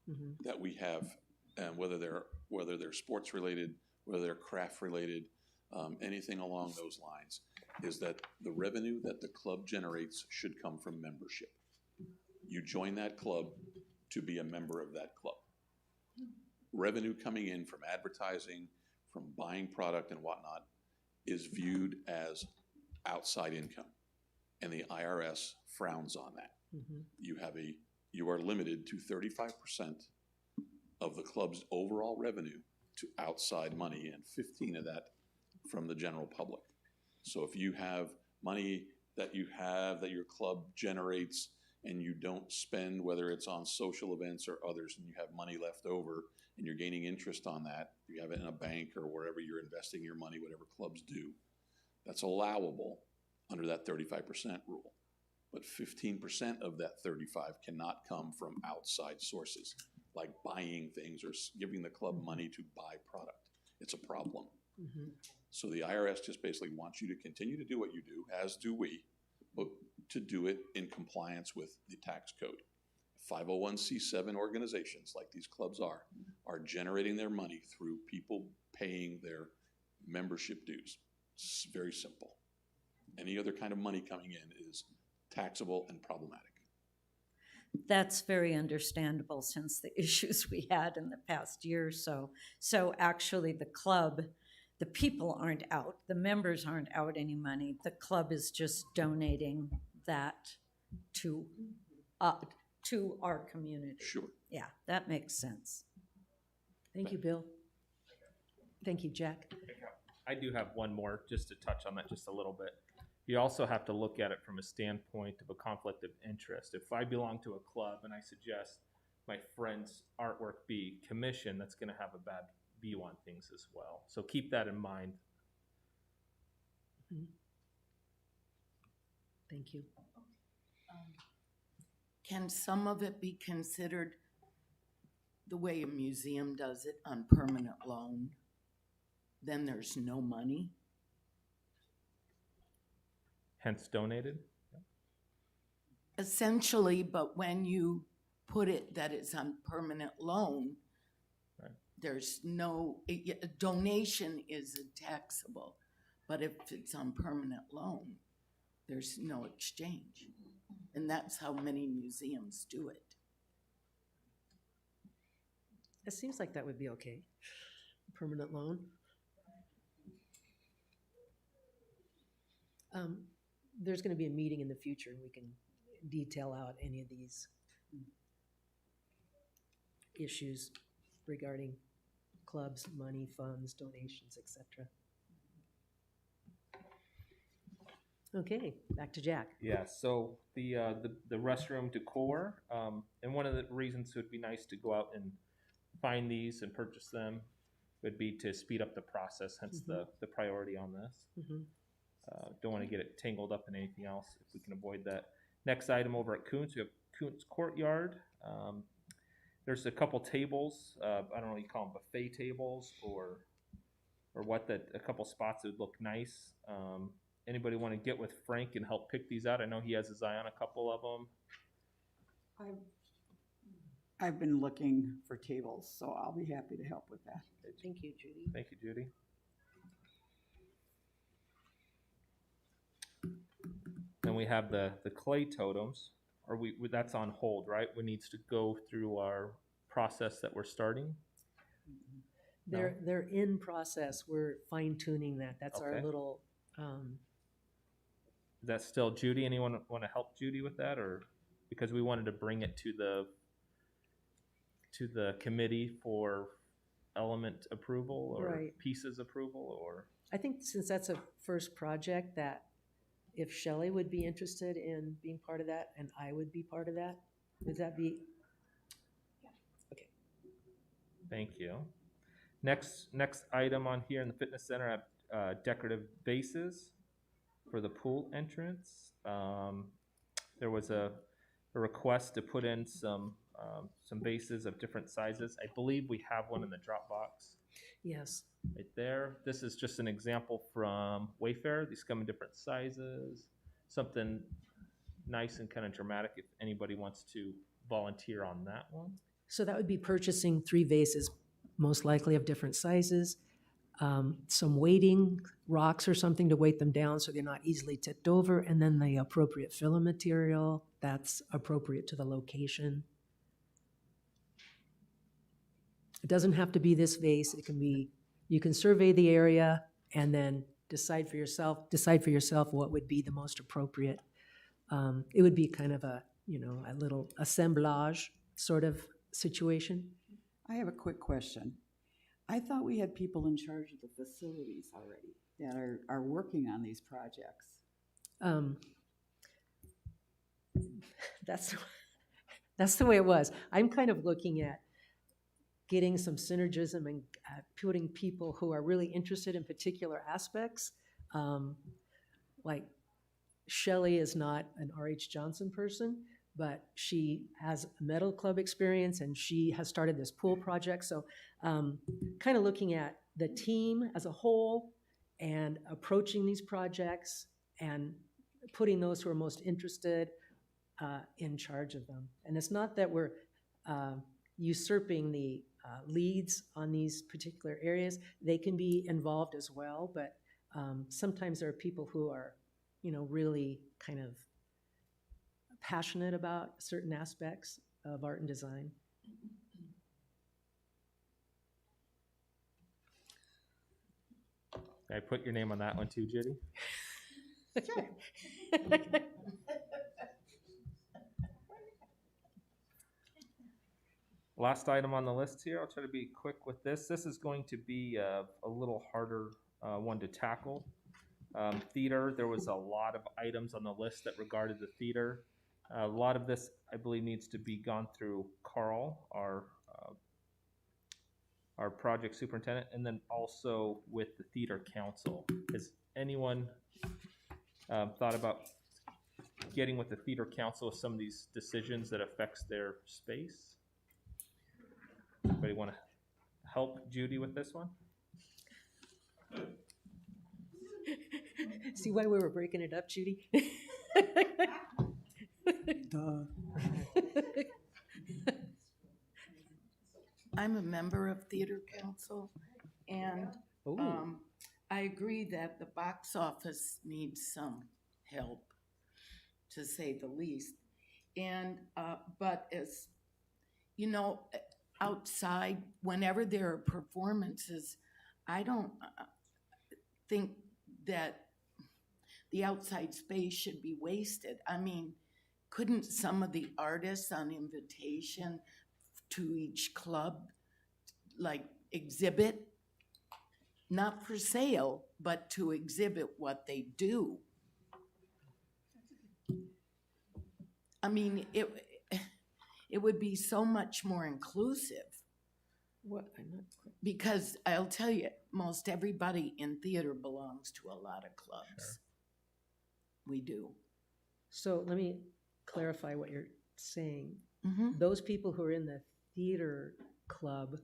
Mhm. that we have, and whether they're sports related, whether they're craft related, anything along those lines, is that the revenue that the club generates should come from membership. You join that club to be a member of that club. Revenue coming in from advertising, from buying product and whatnot, is viewed as outside income, and the IRS frowns on that. Mhm. You are limited to 35% of the club's overall revenue to outside money, and 15 of that from the general public. So if you have money that your club generates and you don't spend, whether it's on social events or others, and you have money left over and you're gaining interest on that, you have it in a bank or wherever you're investing your money, whatever clubs do, that's allowable under that 35% rule. But 15% of that 35 cannot come from outside sources, like buying things or giving the club money to buy product. It's a problem. So the IRS just basically wants you to continue to do what you do, as do we, but to do it in compliance with the tax code. 501c7 organizations, like these clubs are generating their money through people paying their membership dues. It's very simple. Any other kind of money coming in is taxable and problematic. That's very understandable since the issues we had in the past year or so. So actually the club, the people aren't out, the members aren't out any money. The club is just donating that to our community. Sure. Yeah, that makes sense. Thank you, Bill. Thank you, Jack. I do have one more just to touch on that just a little bit. You also have to look at it from a standpoint of a conflict of interest. If I belong to a club and I suggest my friend's artwork be commissioned, that's going to have a bad view on things as well. So keep that in mind. Thank you. Can some of it be considered the way a museum does it on permanent loan? Then there's no money? Hence donated. Essentially, but when you put it that it's on permanent loan, Right. there's no, a donation is taxable. But if it's on permanent loan, there's no exchange. And that's how many museums do it. It seems like that would be okay. Permanent loan. There's going to be a meeting in the future and we can detail out any of these issues regarding clubs, money, funds, donations, etc. Okay, back to Jack. Yeah, so the restroom decor, and one of the reasons it would be nice to go out and find these and purchase them would be to speed up the process, hence the priority on this. Don't want to get it tangled up in anything else if we can avoid that. Next item over at Kuntz, we have Kuntz Courtyard. There's a couple tables, I don't know what you call them, buffet tables or what, that a couple spots that would look nice. Anybody want to get with Frank and help pick these out? I know he has his eye on a couple of them. I've been looking for tables, so I'll be happy to help with that. Thank you, Judy. Thank you, Judy. Then we have the clay totems, or that's on hold, right? We needs to go through our process that we're starting. They're in process. We're fine tuning that. That's our Okay. little. Is that still Judy? Anyone want to help Judy with that, or because we wanted to bring it to the committee for element approval or Right. pieces approval, or I think since that's a first project, that if Shelley would be interested in being part of that and I would be part of that, would that be? Okay. thank you. Next item on here in the fitness center, I have decorative vases for the pool entrance. There was a request to put in some vases of different sizes. I believe we have one in the Dropbox Yes. right there. This is just an example from Wayfair. These come in different sizes. Something nice and kind of dramatic if anybody wants to volunteer on that one. So that would be purchasing 3 vases, most likely of different sizes. Some weighting rocks or something to weight them down so they're not easily tipped over, and then the appropriate filler material that's appropriate to the location. It doesn't have to be this vase. It can be, you can survey the area and then decide for yourself what would be the most appropriate. It would be kind of a little assemblage sort of situation. I have a quick question. I thought we had people in charge of the facilities already that are working on these projects. That's, that's the way it was. I'm kind of looking at getting some synergism and putting people who are really interested in particular aspects. Like Shelley is not an R.H. Johnson person, but she has a metal club experience and she has started this pool project. So kind of looking at the team as a whole and approaching these projects and putting those who are most interested in charge of them. And it's not that we're usurping the leads on these particular areas. They can be involved as well, but sometimes there are people who are, really kind of passionate about certain aspects of art and design. Can I put your name on that one too, Judy? Sure. Last item on the list here, I'll try to be quick with this. This is going to be a little harder one to tackle. Theater, there was a lot of items on the list that regarded the theater. A lot of this, I believe, needs to be gone through Carl, our project superintendent, and then also with the theater council. Has anyone thought about getting with the theater council with some of these decisions that affects their space? Anybody want to help Judy with this one? See why we were breaking it up, Judy? I'm a member of theater council, and I agree that the box office needs some help, to say the least. And but as you know, outside, whenever there are performances, I don't think that the outside space should be wasted. I mean, couldn't some of the artists on invitation to each club like exhibit, not for sale, but to exhibit what they do? I mean, it would be so much more inclusive. What? I'm not quite... Because I'll tell you, most everybody in theater belongs to a lot of clubs. Sure. We do. So let me clarify what you're saying. Mm-hmm. Those people who are in the theater club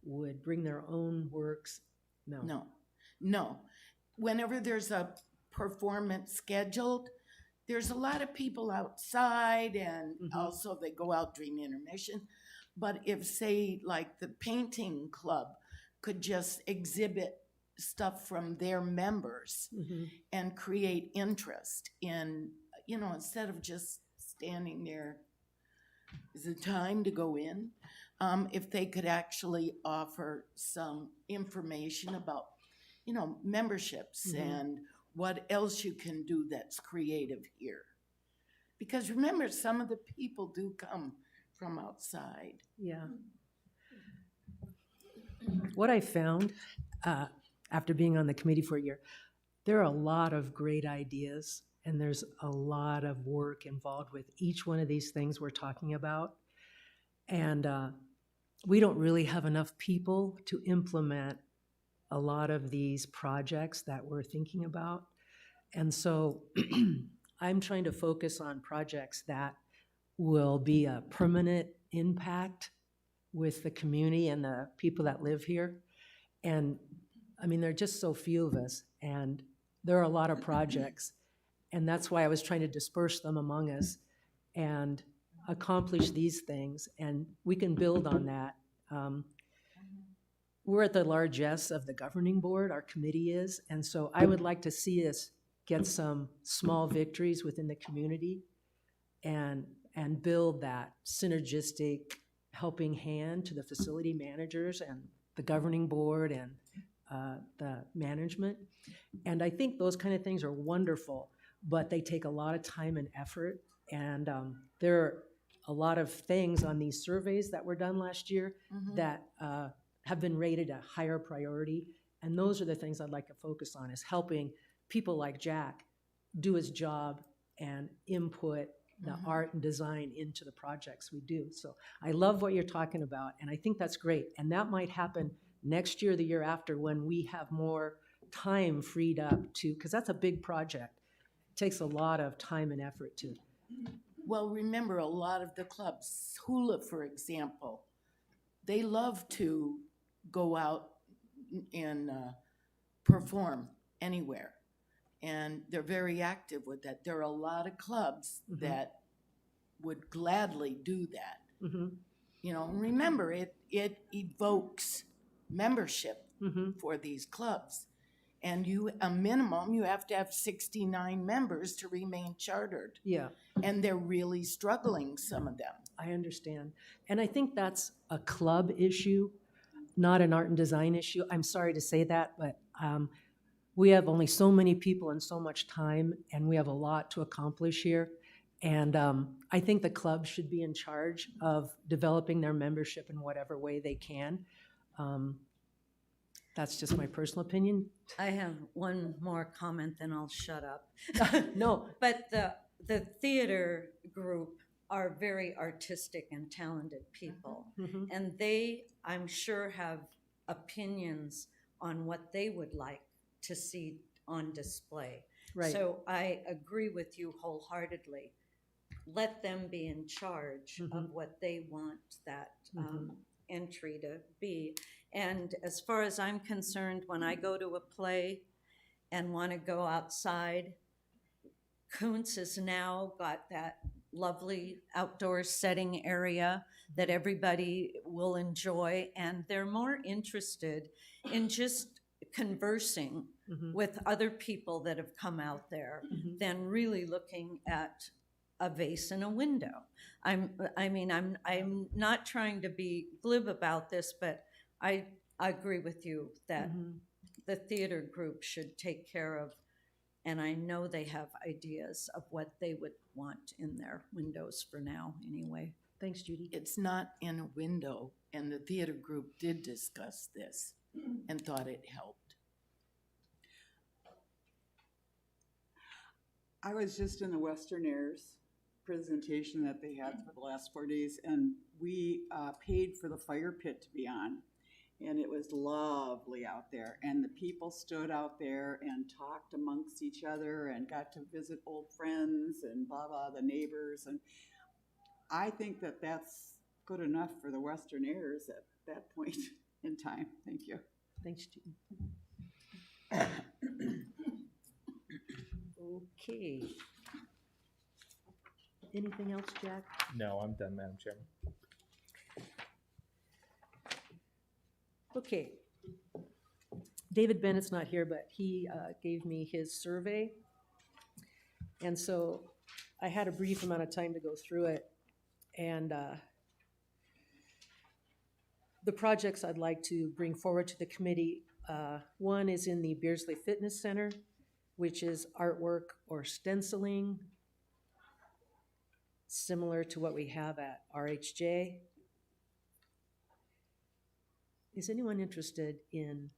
would bring their own works? No. Whenever there's a performance scheduled, there's a lot of people outside, and also they go out during intermission. But if, say, like the painting club could just exhibit stuff from their members and create interest in, instead of just standing there, is it time to go in? If they could actually offer some information about, memberships and what else you can do that's creative here. Because remember, some of the people do come from outside. Yeah. What I found after being on the committee for a year, there are a lot of great ideas and there's a lot of work involved with each one of these things we're talking about. And we don't really have enough people to implement a lot of these projects that we're thinking about. And so I'm trying to focus on projects that will be a permanent impact with the community and the people that live here. And I mean, there are just so few of us, and there are a lot of projects. And that's why I was trying to disperse them among us and accomplish these things. And we can build on that. We're at the largesse of the governing board, our committee is. And so I would like to see us get some small victories within the community and build that synergistic helping hand to the facility managers and the governing board and the management. And I think those kind of things are wonderful, but they take a lot of time and effort. And there are a lot of things on these surveys that were done last year that have been rated a higher priority. And those are the things I'd like to focus on, is helping people like Jack do his job and input the art and design into the projects we do. So I love what you're talking about, and I think that's great. And that might happen next year, the year after, when we have more time freed up to, because that's a big project. It takes a lot of time and effort to. Well, remember, a lot of the clubs, Hula, for example, they love to go out and perform anywhere. And they're very active with that. There are a lot of clubs that would gladly do that. You know, remember, it evokes membership for these clubs. And a minimum, you have to have 69 members to remain chartered. Yeah. And they're really struggling, some of them. I understand. And I think that's a club issue, not an art and design issue. I'm sorry to say that, but we have only so many people and so much time, and we have a lot to accomplish here. And I think the club should be in charge of developing their membership in whatever way they can. That's just my personal opinion. I have one more comment, then I'll shut up. No. But the theater group are very artistic and talented people. And they, I'm sure, have opinions on what they would like to see on display. Right. So I agree with you wholeheartedly. Let them be in charge of what they want that entry to be. And as far as I'm concerned, when I go to a play and want to go outside, Kuntz has now got that lovely outdoor setting area that everybody will enjoy, and they're more interested in just conversing with other people that have come out there than really looking at a vase in a window. I'm not trying to be glib about this, but I agree with you that the theater group should take care of, and I know they have ideas of what they would want in their windows for now anyway. Thanks, Judy. It's not in a window, and the theater group did discuss this and thought it helped. I was just in the Western Airs presentation that they had for the last 4 days, and we paid for the fire pit to be on. And it was lovely out there. And the people stood out there and talked amongst each other and got to visit old friends and blah, blah, the neighbors. And I think that that's good enough for the Western Airs at that point in time. Thank you. Thanks, Judy. Okay. Anything else, Jack? No, I'm done, Madam Chairman. Okay. David Bennett's not here, but he gave me his survey. And so I had a brief amount of time to go through it. And the projects I'd like to bring forward to the committee, one is in the Beardsley Fitness Center, which is artwork or stenciling, similar to what we have at RHJ. Is anyone interested in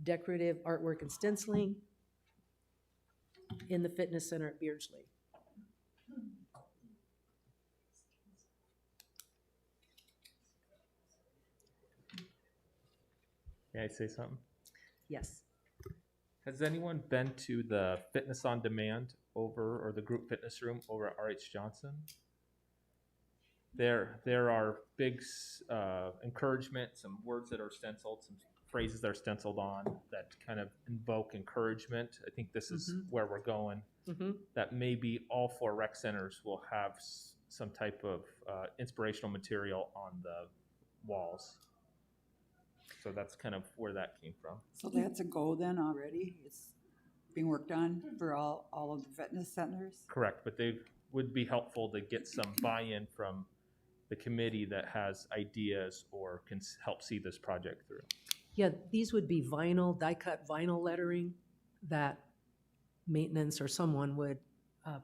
decorative artwork and stenciling in the fitness center at Beardsley? May I say something? Yes. Has anyone been to the Fitness on Demand or the group fitness room over at RH Johnson? There are big encouragement, some words that are stenciled, some phrases that are stenciled on that kind of invoke encouragement. I think this is where we're going. That maybe all 4 rec centers will have some type of inspirational material on the walls. So that's kind of where that came from. So that's a go then already? It's being worked on for all of the fitness centers? Correct, but they would be helpful to get some buy-in from the committee that has ideas or can help see this project through. Yeah, these would be vinyl, die-cut vinyl lettering that maintenance or someone would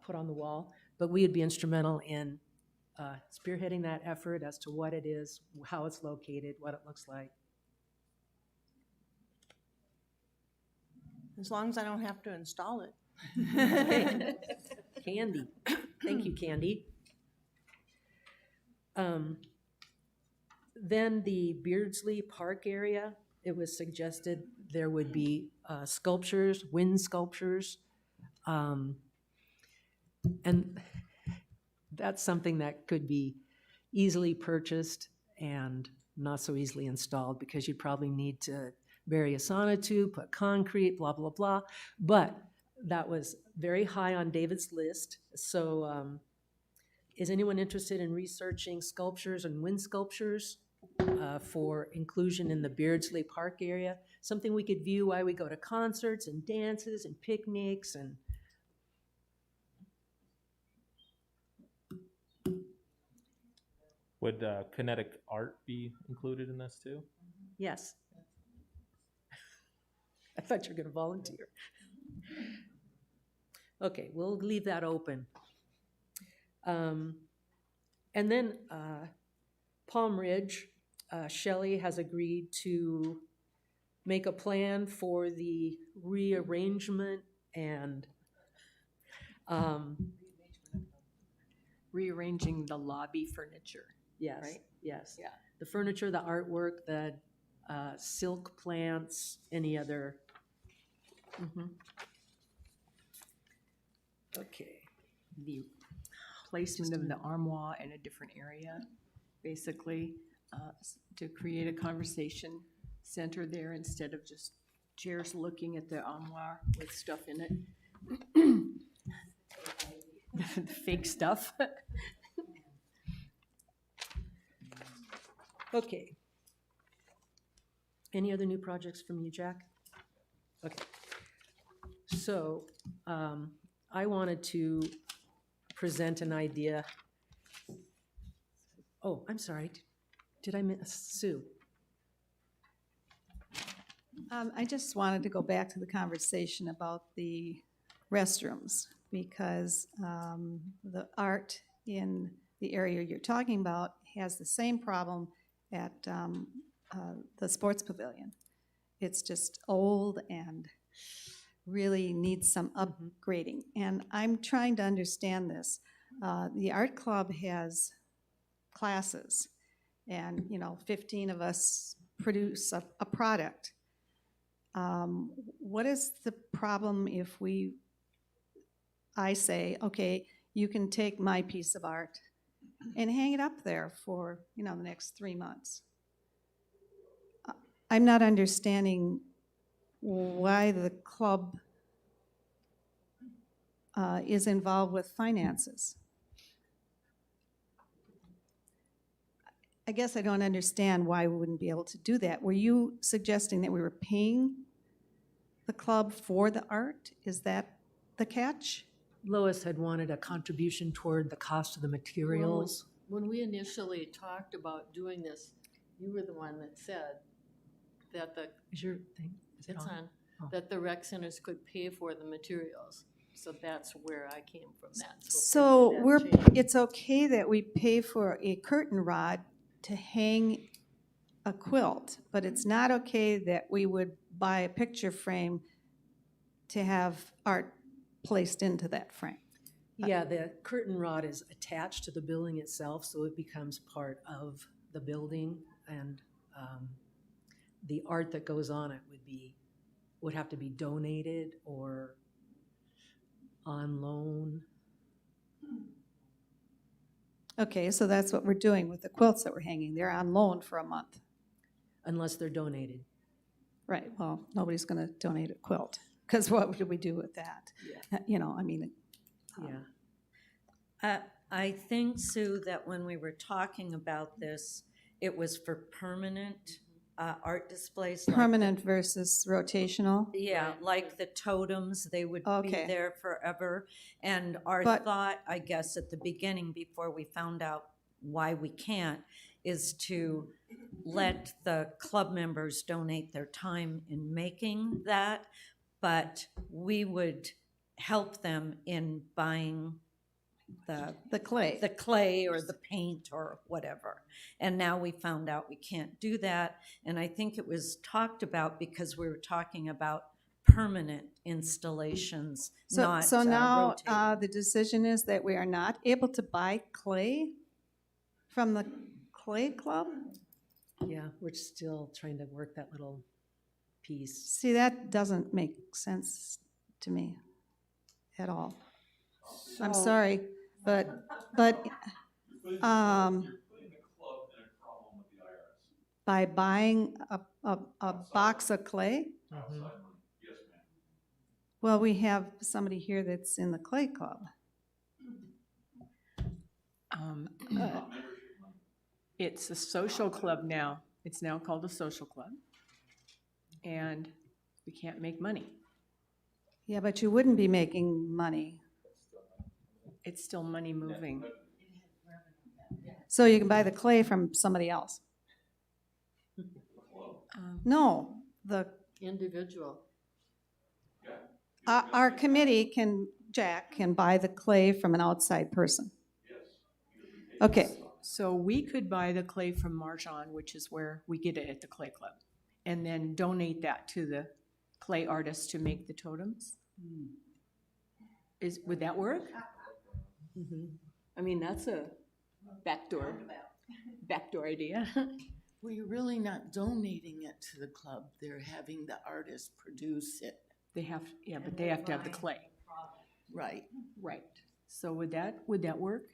put on the wall, but we would be instrumental in spearheading that effort as to what it is, how it's located, what it looks like. As long as I don't have to install it. Candy. Thank you, Candy. Then the Beardsley Park area, it was suggested there would be sculptures, wind sculptures. And that's something that could be easily purchased and not so easily installed, because you'd probably need to bury a sonotube, put concrete, blah, blah, blah. But that was very high on David's list. So is anyone interested in researching sculptures and wind sculptures for inclusion in the Beardsley Park area? Something we could view while we go to concerts and dances and picnics and Would kinetic art be included in this too? yes. I thought you were going to volunteer. Okay, we'll leave that open. And then Palm Ridge, Shelley has agreed to make a plan for the rearrangement and Rearranging the lobby furniture. yes, Right? yes. Yeah. The furniture, the artwork, the silk plants, any other. Okay. The placement of the armoire in a different area, basically, to create a conversation center there instead of just chairs looking at the armoire with stuff in it. The fake stuff. Okay. Any other new projects from you, Jack? Okay. So, I wanted to present an idea. Oh, I'm sorry. Did I miss Sue? I just wanted to go back to the conversation about the restrooms, because the art in the area you're talking about has the same problem at the sports pavilion. It's just old and really needs some upgrading. And I'm trying to understand this. The art club has classes, and 15 of us produce a product. What is the problem if I say, okay, you can take my piece of art and hang it up there for, the next 3 months? I'm not understanding why the club is involved with finances. I guess I don't understand why we wouldn't be able to do that. Were you suggesting that we were paying the club for the art? Is that the catch? Lois had wanted a contribution toward the cost of the materials. When we initially talked about doing this, you were the one that said that Is your thing? Is it it's on? on, Oh. that the rec centers could pay for the materials. So that's where I came from that. So that changed. it's okay that we pay for a curtain rod to hang a quilt, but it's not okay that we would buy a picture frame to have art placed into that frame. Yeah, the curtain rod is attached to the building itself, so it becomes part of the building, and the art that goes on it would have to be donated or on loan. Okay, so that's what we're doing with the quilts that we're hanging. They're on loan for a month. Unless they're donated. Right, well, nobody's gonna donate a quilt, because what do we do with that? Yeah. I think, Sue, that when we were talking about this, it was for permanent art displays. like the- Permanent versus rotational? Yeah, like the totems, they would be Okay. there forever. And our But- thought, I guess, at the beginning, before we found out why we can't, is to let the club members donate their time in making that, but we would help them in buying The clay. the clay or the paint or whatever. And now we found out we can't do that. And I think it was talked about because we were talking about permanent installations, So, not so now, rotating. the decision is that we are not able to buy clay from the clay club? Yeah, we're still trying to work that little piece. See, that doesn't make sense to me at all. I'm So- sorry, but, by buying a box of clay? Mhm. Well, we have somebody here that's in the clay club. It's a social club now. It's now called a social club. And we can't make money. Yeah, but you wouldn't be making money. It's still money moving. So you can buy the clay from somebody else. No, Individual. our committee can, Jack, can buy the clay from an outside person. Okay, So we could buy the clay from Marjan, which is where we get it at the clay club, and then donate that to the clay artists to make the totems? Would that work? Mhm. I mean, that's a backdoor idea. Well, you're really not donating it to the club. They're having the artist produce it. They have, yeah, but they have to have the clay. Right. Right. So would that work?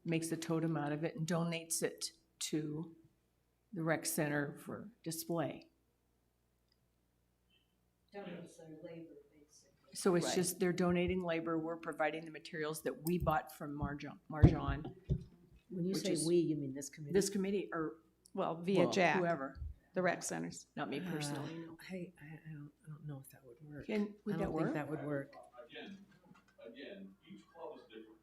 Makes a totem out of it and donates it to the rec center for display. So it's Right. just, they're donating labor, we're providing the materials that we bought from Marjan. When you Which say is- we, you mean this committee? This committee, or well, via Well, Jack, whoever, the rec centers. not me personally. Hey, I don't know if that would work. Would I that don't work? think that would work. Again, each club is different.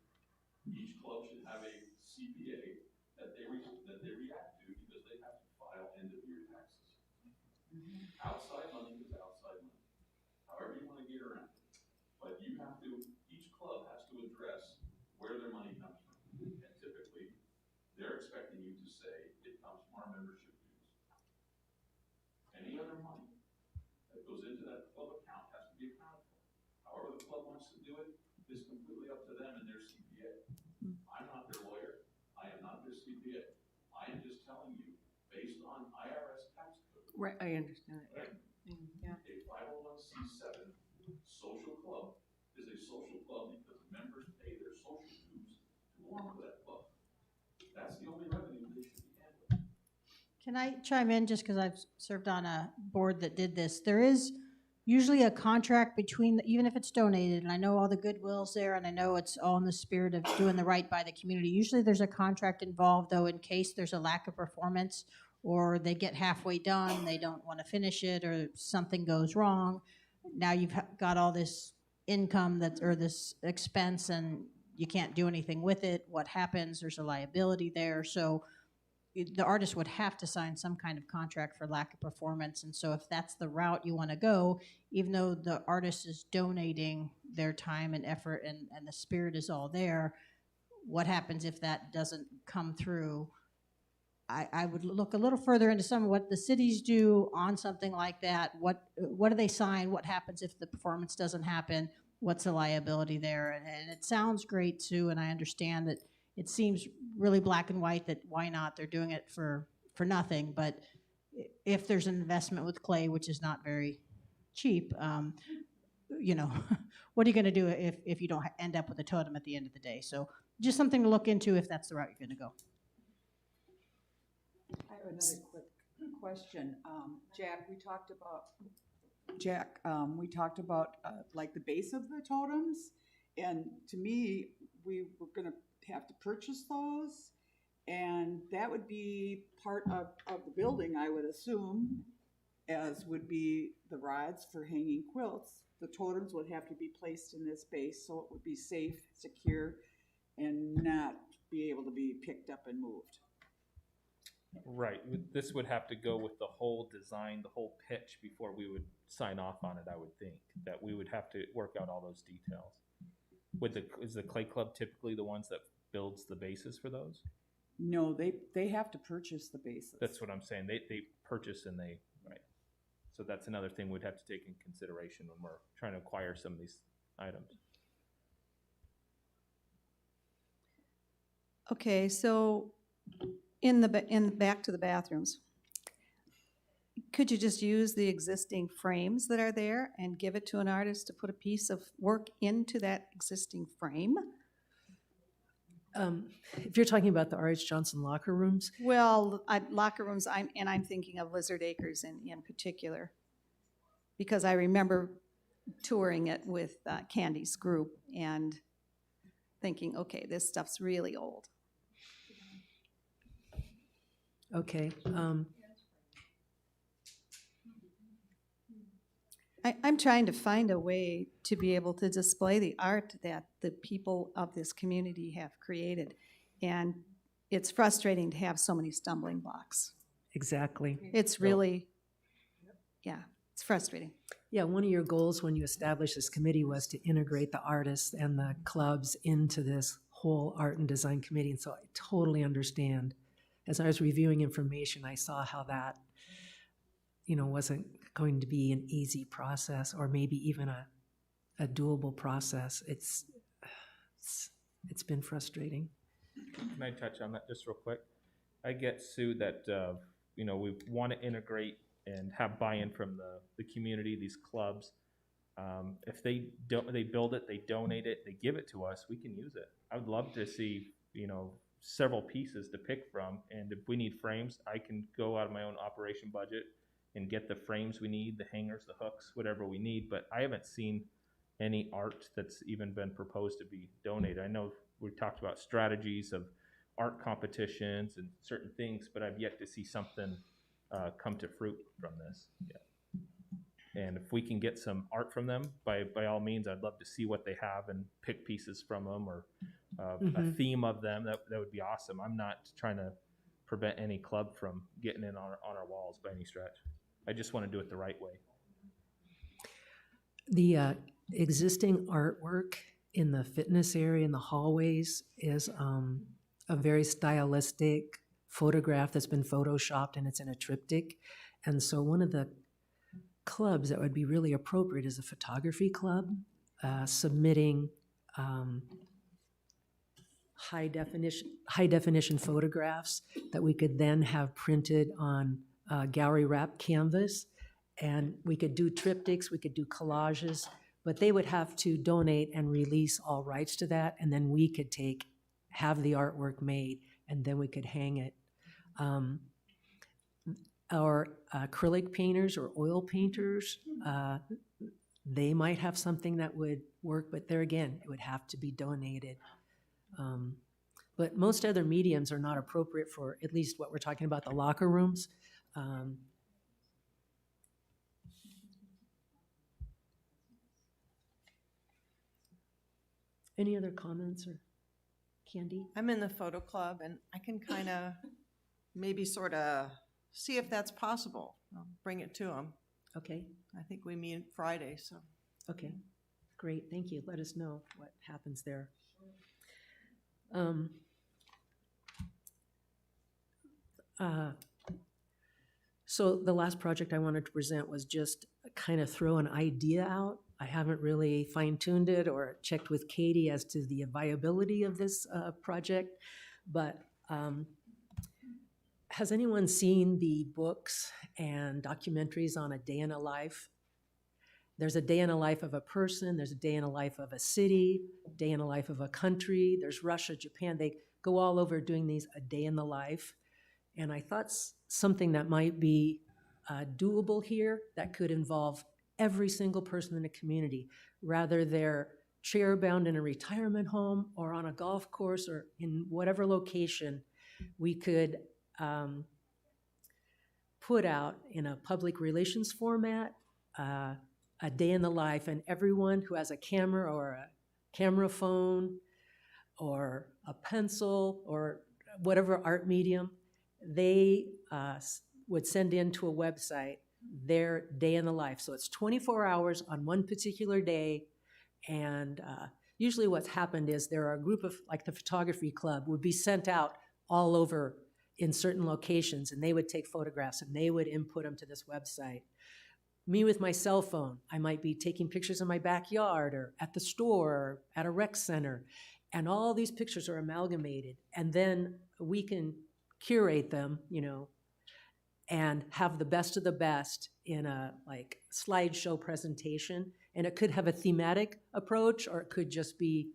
Each club should have a CPA that they react to because they have to file end of year taxes. Outside money is outside money, however you wanna get around it. But each club has to address where their money comes from. And typically, they're expecting you to say it comes from our membership dues. Any other money that goes into that club account has to be accounted for. However the club wants to do it is completely up to them and their CPA. I'm not their lawyer, I am not their CPA. I am just telling you, based on IRS tax code, Right, I understand that, yeah. a 501c7 social club is a social club because members pay their social dues to belong to that club. That's the only revenue they should be handling. Can I chime in, just because I've served on a board that did this? There is usually a contract between, even if it's donated, and I know all the goodwill's there, and I know it's all in the spirit of doing the right by the community. Usually there's a contract involved, though, in case there's a lack of performance, or they get halfway done, they don't want to finish it, or something goes wrong. Now you've got all this income or this expense, and you can't do anything with it. What happens? There's a liability there. So the artist would have to sign some kind of contract for lack of performance. And so if that's the route you want to go, even though the artist is donating their time and effort and the spirit is all there, what happens if that doesn't come through? I would look a little further into some of what the cities do on something like that. What do they sign? What happens if the performance doesn't happen? What's the liability there? And it sounds great too, and I understand that it seems really black and white that why not? They're doing it for nothing. But if there's an investment with clay, which is not very cheap, you know, what are you going to do if you don't end up with a totem at the end of the day? So just something to look into if that's the route you're going to go. I have another quick question. Jack, we talked about like the base of the totems, and to me, we were gonna have to purchase those, and that would be part of the building, I would assume, as would be the rods for hanging quilts. The totems would have to be placed in this base, so it would be safe, secure, and not be able to be picked up and moved. Right, this would have to go with the whole design, the whole pitch before we would sign off on it, I would think, that we would have to work out all those details. Is the clay club typically the ones that builds the bases for those? No, they have to purchase the bases. That's what I'm saying, they purchase and right. So that's another thing we'd have to take in consideration when we're trying to acquire some of these items. Okay, so back to the bathrooms. Could you just use the existing frames that are there and give it to an artist to put a piece of work into that existing frame? If you're talking about the R.H. Johnson locker rooms, Well, locker rooms, I'm thinking of Lizard Acres in particular, because I remember touring it with Candy's group and thinking, okay, this stuff's really old. okay. I'm trying to find a way to be able to display the art that the people of this community have created. And it's frustrating to have so many stumbling blocks. Exactly. It's really, yeah, it's frustrating. Yeah, one of your goals when you established this committee was to integrate the artists and the clubs into this whole art and design committee. And so I totally understand. As I was reviewing information, I saw how that, wasn't going to be an easy process or maybe even a doable process. It's been frustrating. Can I touch on that just real quick? I get, Sue, that, we want to integrate and have buy-in from the community, these clubs. If they build it, they donate it, they give it to us, we can use it. I would love to see, several pieces to pick from. And if we need frames, I can go out of my own operation budget and get the frames we need, the hangers, the hooks, whatever we need. But I haven't seen any art that's even been proposed to be donated. I know we talked about strategies of art competitions and certain things, but I've yet to see something come to fruit from this. Yeah. And if we can get some art from them, by all means, I'd love to see what they have and pick pieces from them or a theme of them. That would be awesome. I'm not trying to prevent any club from getting in on our walls by any stretch. I just want to do it the right way. The existing artwork in the fitness area in the hallways is a very stylistic photograph that's been photoshopped and it's in a triptych. And so one of the clubs that would be really appropriate is a photography club submitting high definition photographs that we could then have printed on gallery wrap canvas. And we could do triptychs, we could do collages, but they would have to donate and release all rights to that. And then we could have the artwork made, and then we could hang it. Our acrylic painters or oil painters, they might have something that would work, but there again, it would have to be donated. But most other mediums are not appropriate for at least what we're talking about, the locker rooms. Any other comments or Candy? I'm in the photo club and I can kind of maybe sort of see if that's possible. I'll bring it to them. Okay, I think we meet Friday, so. okay, great, thank you. Let us know what happens there. So the last project I wanted to present was just kind of throw an idea out. I haven't really fine-tuned it or checked with Katie as to the viability of this project, but has anyone seen the books and documentaries on a day in a life? There's a day in a life of a person, there's a day in a life of a city, day in a life of a country, there's Russia, Japan, they go all over doing these a day in the life. And I thought something that might be doable here that could involve every single person in the community, rather they're chair-bound in a retirement home or on a golf course or in whatever location, we could put out in a public relations format a day in the life, and everyone who has a camera or a camera phone or a pencil or whatever art medium, they would send in to a website their day in the life. So it's 24 hours on one particular day. And usually what's happened is there are a group of, like the photography club, would be sent out all over in certain locations, and they would take photographs and they would input them to this website. me with my cell phone, I might be taking pictures in my backyard or at the store or at a rec center. And all these pictures are amalgamated. And then we can curate them, and have the best of the best in a like slideshow presentation. And it could have a thematic approach, or it could just be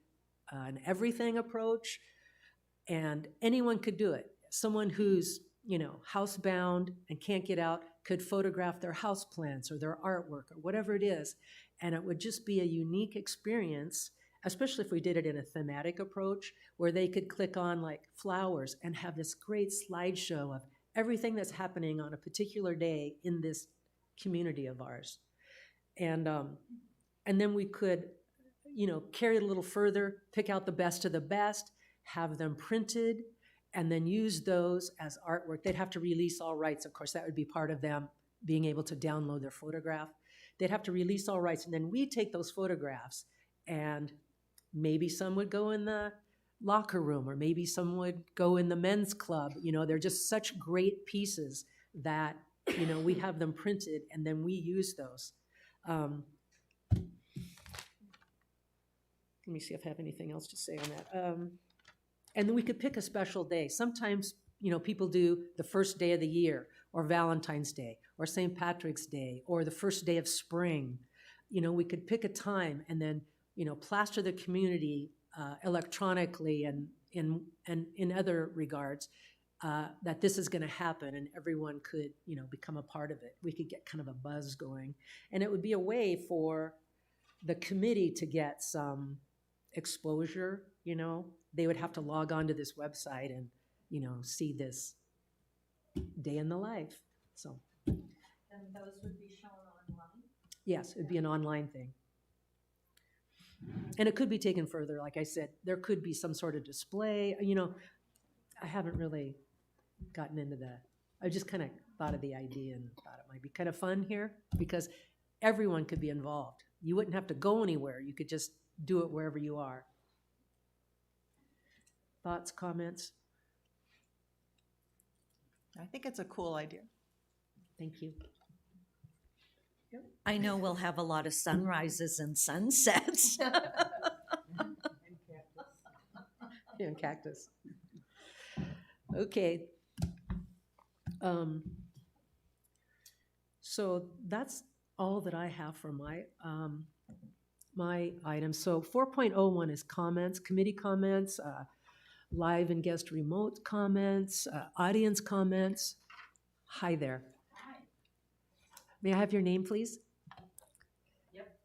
an everything approach. And anyone could do it. Someone who's, housebound and can't get out could photograph their house plants or their artwork or whatever it is. And it would just be a unique experience, especially if we did it in a thematic approach where they could click on like flowers and have this great slideshow of everything that's happening on a particular day in this community of ours. And then we could, carry it a little further, pick out the best of the best, have them printed, and then use those as artwork. They'd have to release all rights. Of course, that would be part of them being able to download their photograph. They'd have to release all rights, and then we take those photographs, and maybe some would go in the locker room, or maybe some would go in the men's club. They're just such great pieces that, we have them printed, and then we use those. Let me see if I have anything else to say on that. And then we could pick a special day. Sometimes, people do the first day of the year, or Valentine's Day, or St. Patrick's Day, or the first day of spring. We could pick a time and then, plaster the community electronically and in other regards that this is going to happen, and everyone could, become a part of it. We could get kind of a buzz going. And it would be a way for the committee to get some exposure. They would have to log on to this website and, see this day in the life. So, And those would be shown online? yes, it'd be an online thing. And it could be taken further. Like I said, there could be some sort of display. I haven't really gotten into that. I just kind of thought of the idea and thought it might be kind of fun here because everyone could be involved. You wouldn't have to go anywhere. You could just do it wherever you are. Thoughts, comments? I think it's a cool idea. Thank you. I know we'll have a lot of sunrises and sunsets. And cactus. Okay. So that's all that I have for my items. So 4.01 is comments, committee comments, live and guest remote comments, audience comments. Hi there. Hi. May I have your name, please? Yep.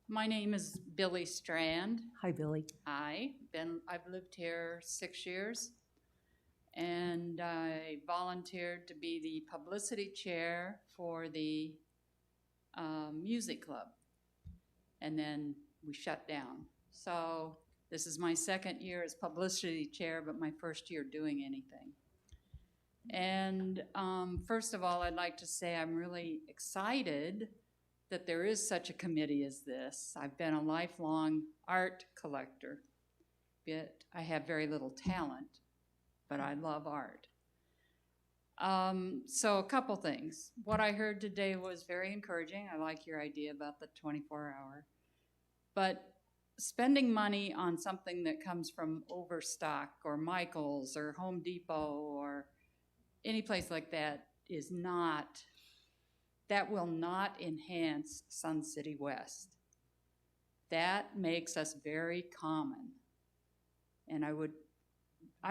My name is Billy Strand. Hi, Billy. Hi. I've lived here 6 years, and I volunteered to be the publicity chair for the music club, and then we shut down. So this is my second year as publicity chair, but my first year doing anything. And first of all, I'd like to say I'm really excited that there is such a committee as this. I've been a lifelong art collector, but I have very little talent, but I love art. So a couple things. What I heard today was very encouraging. I like your idea about the 24-hour. But spending money on something that comes from Overstock or Michael's or Home Depot or any place like that that will not enhance Sun City West. That makes us very common. And I'm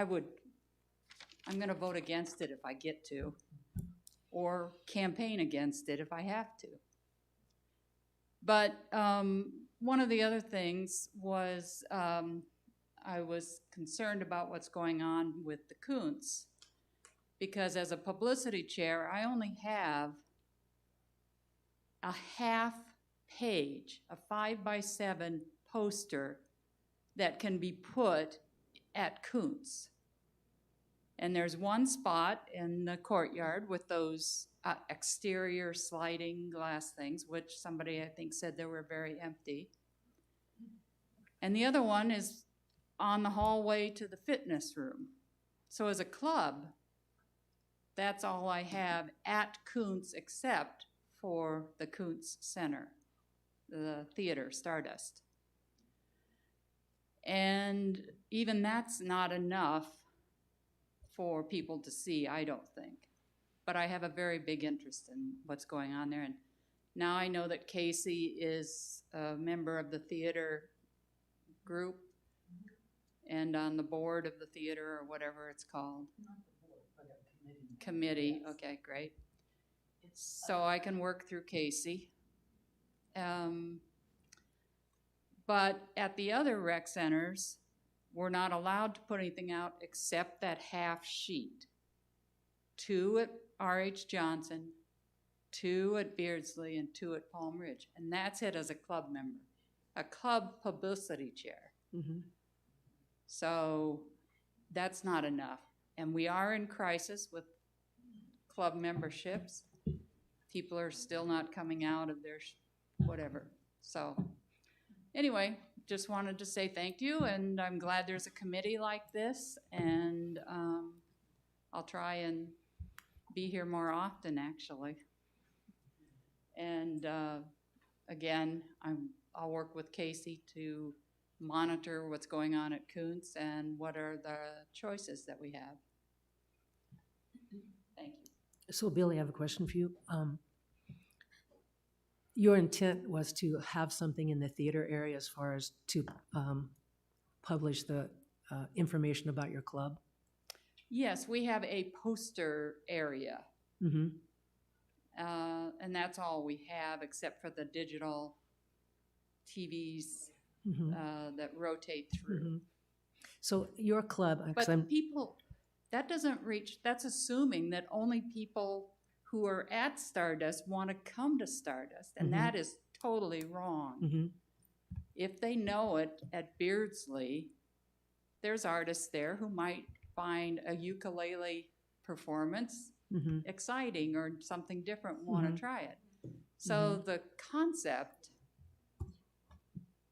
going to vote against it if I get to, or campaign against it if I have to. But one of the other things was I was concerned about what's going on with the Coons, because as a publicity chair, I only have a half page, a 5x7 poster that can be put at Coons. And there's one spot in the courtyard with those exterior sliding glass things, which somebody I think said they were very empty. And the other one is on the hallway to the fitness room. So as a club, that's all I have at Kuntz except for the Kuntz Center, the theater, Stardust. And even that's not enough for people to see, I don't think. But I have a very big interest in what's going on there. And now I know that Casey is a member of the theater group and on the board of the theater or whatever it's called. Committee, okay, great. So I can work through Casey. But at the other rec centers, we're not allowed to put anything out except that half sheet. 2 at R.H. Johnson, 2 at Beardsley, and 2 at Palm Ridge. And that's it as a club member, a club publicity chair. Mm-hmm. So that's not enough. And we are in crisis with club memberships. People are still not coming out of their whatever. So anyway, just wanted to say thank you, and I'm glad there's a committee like this, and I'll try and be here more often, actually. And again, I'll work with Casey to monitor what's going on at Kuntz and what are the choices that we have. Thank you. So Billy, I have a question for you. Your intent was to have something in the theater area as far as to publish the information about your club? Yes, we have a poster area. Mm-hmm. And that's all we have except for the digital TVs Mm-hmm. that rotate through. Mm-hmm. So your club, 'cause But people, that doesn't reach, that's assuming that only people who are at Stardust want to come to Stardust, and Mhm. that is totally wrong. Mm-hmm. If they know it at Beardsley, there's artists there who might find a ukulele performance Mm-hmm. exciting or something different, want to Mhm. try it. So the concept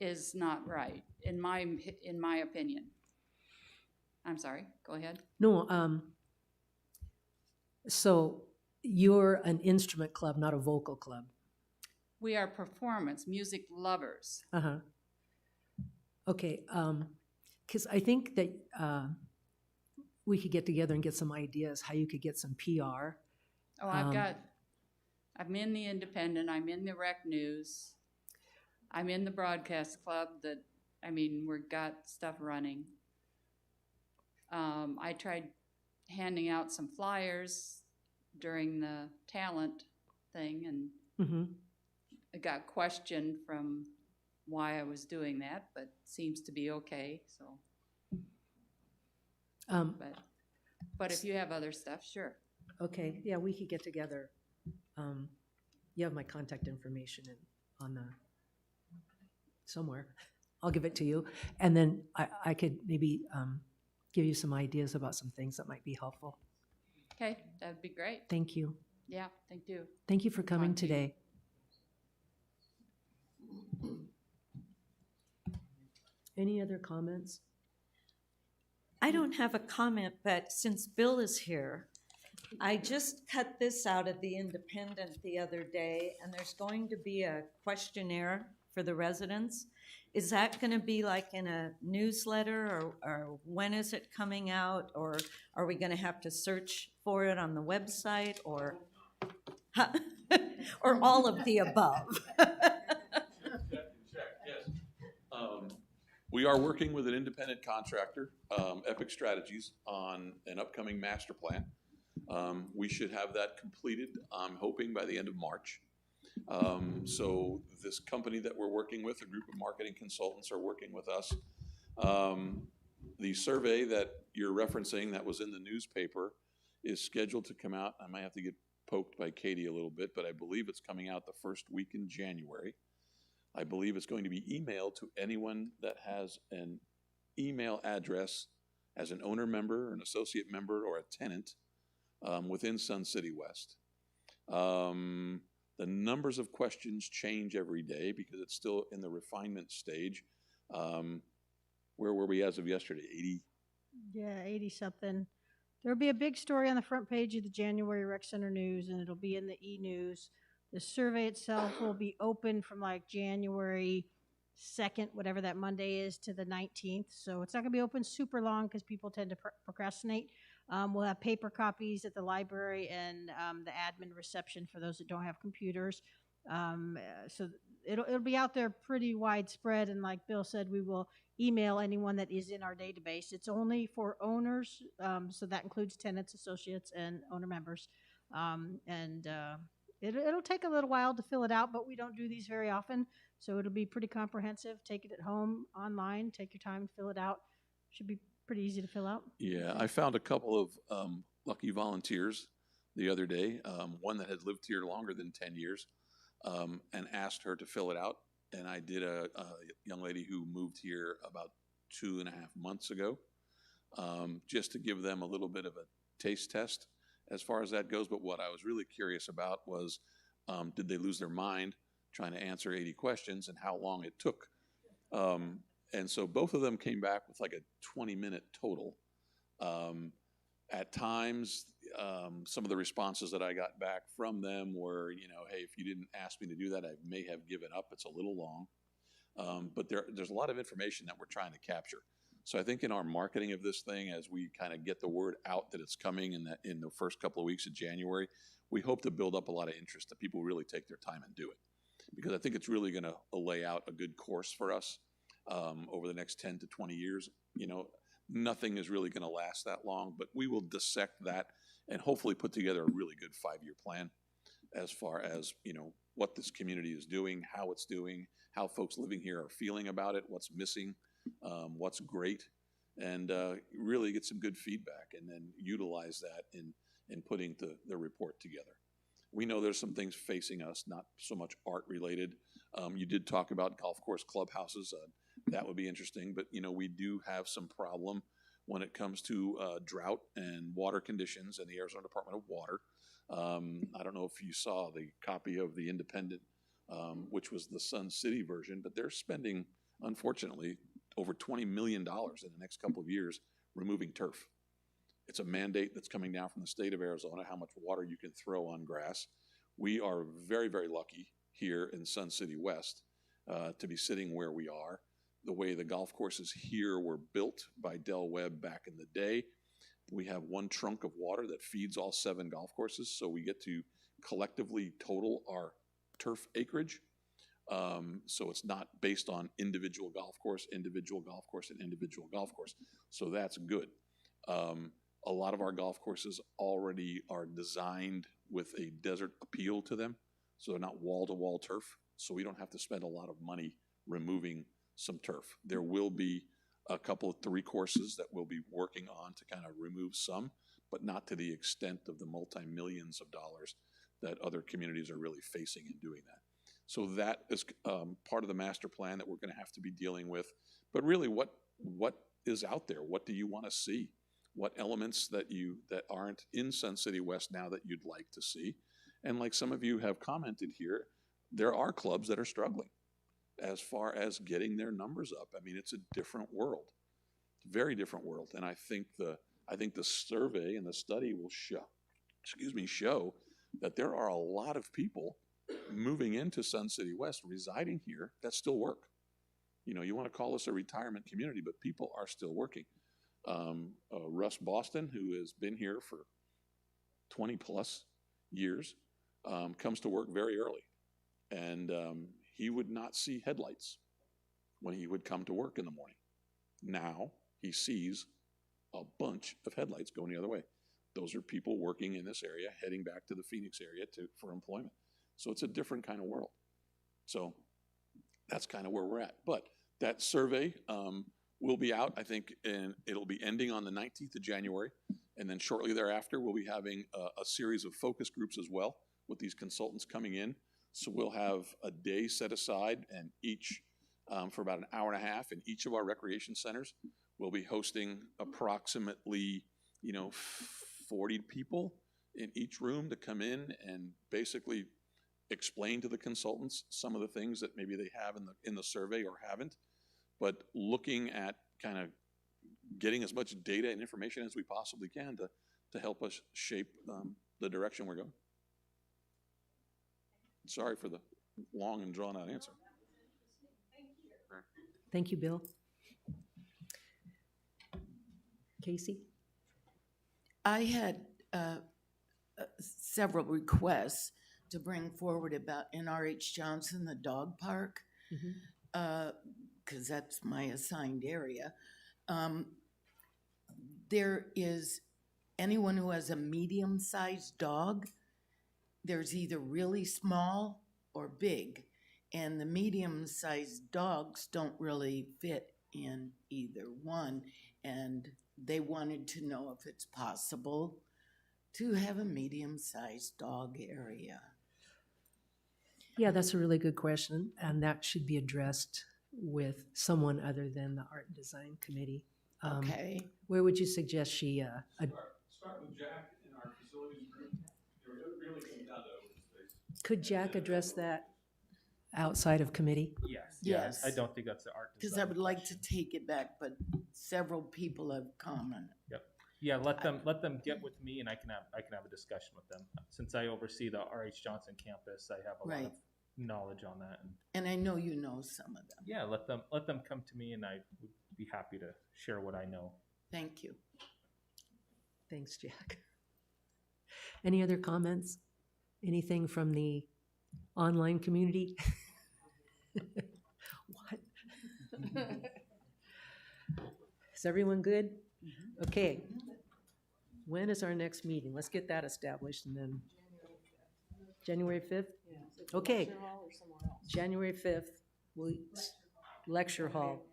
is not right, in my opinion. I'm sorry, go ahead. No, so you're an instrument club, not a vocal club. We are performance, music lovers. Uh-huh. Okay, because I think that we could get together and get some ideas how you could get some PR. Oh, I'm in the Independent, I'm in the Rec News, I'm in the Broadcast Club we've got stuff running. I tried handing out some flyers during the talent thing, and Mm-hmm. I got questioned from why I was doing that, but seems to be okay, so. But if you have other stuff, sure. Okay, yeah, we could get together. You have my contact information on the, somewhere. I'll give it to you. And then I could maybe give you some ideas about some things that might be helpful. Okay, that'd be great. Thank you. Yeah, thank you. Thank you for coming Talk to you. today. Any other comments? I don't have a comment, but since Bill is here, I just cut this out of the Independent the other day, and there's going to be a questionnaire for the residents. Is that going to be like in a newsletter, or when is it coming out, or are we going to have to search for it on the website, or or all of the above? We are working with an independent contractor, Epic Strategies, on an upcoming master plan. We should have that completed, I'm hoping, by the end of March. So this company that we're working with, a group of marketing consultants, are working with us. The survey that you're referencing that was in the newspaper is scheduled to come out. I might have to get poked by Katie a little bit, but I believe it's coming out the first week in January. I believe it's going to be emailed to anyone that has an email address as an owner member, an associate member, or a tenant within Sun City West. The numbers of questions change every day because it's still in the refinement stage. Where were we as of yesterday? 80? Yeah, 80-something. There'll be a big story on the front page of the January Rec Center News, and it'll be in the e-news. The survey itself will be open from like January 2nd, whatever that Monday is, to the 19th. So it's not going to be open super long because people tend to procrastinate. We'll have paper copies at the library and the admin reception for those that don't have computers. So it'll be out there pretty widespread. And like Bill said, we will email anyone that is in our database. It's only for owners, so that includes tenants, associates, and owner members. It'll take a little while to fill it out, but we don't do these very often, so it'll be pretty comprehensive. Take it at home, online, take your time, fill it out. Should be pretty easy to fill out. Yeah, I found a couple of lucky volunteers the other day, one that had lived here longer than 10 years, and asked her to fill it out. And I did a young lady who moved here about 2.5 months ago, just to give them a little bit of a taste test as far as that goes. But what I was really curious about was, did they lose their mind trying to answer 80 questions and how long it took? And so both of them came back with like a 20-minute total. At times, some of the responses that I got back from them were, hey, if you didn't ask me to do that, I may have given up. It's a little long. But there's a lot of information that we're trying to capture. So I think in our marketing of this thing, as we kind of get the word out that it's coming in the first couple of weeks of January, we hope to build up a lot of interest, that people really take their time and do it. Because I think it's really going to lay out a good course for us over the next 10 to 20 years. Nothing is really going to last that long, but we will dissect that and hopefully put together a really good 5-year plan as far as, what this community is doing, how it's doing, how folks living here are feeling about it, what's missing, what's great, and really get some good feedback and then utilize that in putting the report together. We know there's some things facing us, not so much art related. You did talk about golf course clubhouses. That would be interesting, but we do have some problem when it comes to drought and water conditions in the Arizona Department of Water. I don't know if you saw the copy of the Independent, which was the Sun City version, but they're spending, unfortunately, over $20 million in the next couple of years removing turf. It's a mandate that's coming down from the state of Arizona, how much water you can throw on grass. We are very, very lucky here in Sun City West to be sitting where we are. The way the golf courses here were built by Del Webb back in the day, we have one trunk of water that feeds all 7 golf courses, so we get to collectively total our turf acreage. So it's not based on individual golf course, and individual golf course. So that's good. A lot of our golf courses already are designed with a desert appeal to them, so they're not wall-to-wall turf, so we don't have to spend a lot of money removing some turf. There will be a couple of 3 courses that we'll be working on to kind of remove some, but not to the extent of the multi-millions of dollars that other communities are really facing in doing that. So that is part of the master plan that we're going to have to be dealing with. But really, what is out there? What do you want to see? What elements that aren't in Sun City West now that you'd like to see? And like some of you have commented here, there are clubs that are struggling as far as getting their numbers up. I mean, it's a different world, very different world. And I think the survey and the study will show that there are a lot of people moving into Sun City West, residing here, that still work. You want to call us a retirement community, but people are still working. Russ Boston, who has been here for 20 plus years, comes to work very early. And he would not see headlights when he would come to work in the morning. Now he sees a bunch of headlights going the other way. Those are people working in this area, heading back to the Phoenix area for employment. So it's a different kind of world. So that's kind of where we're at. But that survey will be out, I think, and it'll be ending on the 19th of January. And then shortly thereafter, we'll be having a series of focus groups as well with these consultants coming in. So we'll have a day set aside, and each for about an hour and a half in each of our recreation centers. We'll be hosting approximately 40 people in each room to come in and basically explain to the consultants some of the things that maybe they have in the survey or haven't, but looking at kind of getting as much data and information as we possibly can to help us shape the direction we're going. Sorry for the long and drawn-out answer. Thank you, Bill. Casey? I had several requests to bring forward about NRH Johnson, the dog park, because that's my assigned area. There is anyone who has a medium-sized dog, there's either really small or big, and the medium-sized dogs don't really fit in either one, and they wanted to know if it's possible to have a medium-sized dog area. Yeah, that's a really good question, and that should be addressed with someone other than the Art and Design Committee. Okay. Where would you suggest she, Start with Jack in our facilities group. It really comes down to open space. could Jack address that outside of committee? Yes. Yes. I don't think that's the art Because design I would like question. to take it back, but several people have commented. Yep. Yeah, let them get with me, and I can have a discussion with them. Since I oversee the RH Johnson campus, I have a lot Right. of knowledge on that. And And I know you know some of them. yeah, let them come to me, and I would be happy to share what I know. Thank you. Thanks, Jack. Any other comments? Anything from the online community? What? Is everyone good? Okay. When is our next meeting? Let's get that established and then. January 5th? Okay. January 5th, lecture hall.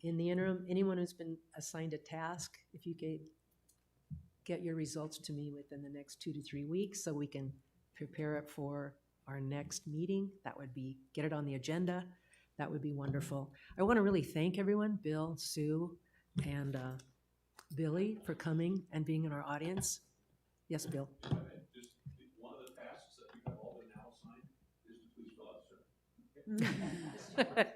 In the interim, anyone who's been assigned a task, if you could get your results to me within the next 2 to 3 weeks so we can prepare it for our next meeting, that would be, get it on the agenda. That would be wonderful. I want to really thank everyone, Bill, Sue, and Billy for coming and being in our audience. Yes, Bill? Just one of the tasks that we have all been now assigned is to please fill out a survey.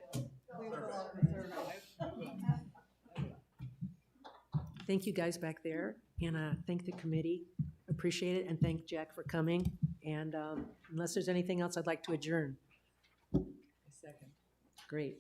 Thank you guys back there, and thank the committee. Appreciate it, and thank Jack for coming. And unless there's anything else, I'd like to adjourn. Second. Great.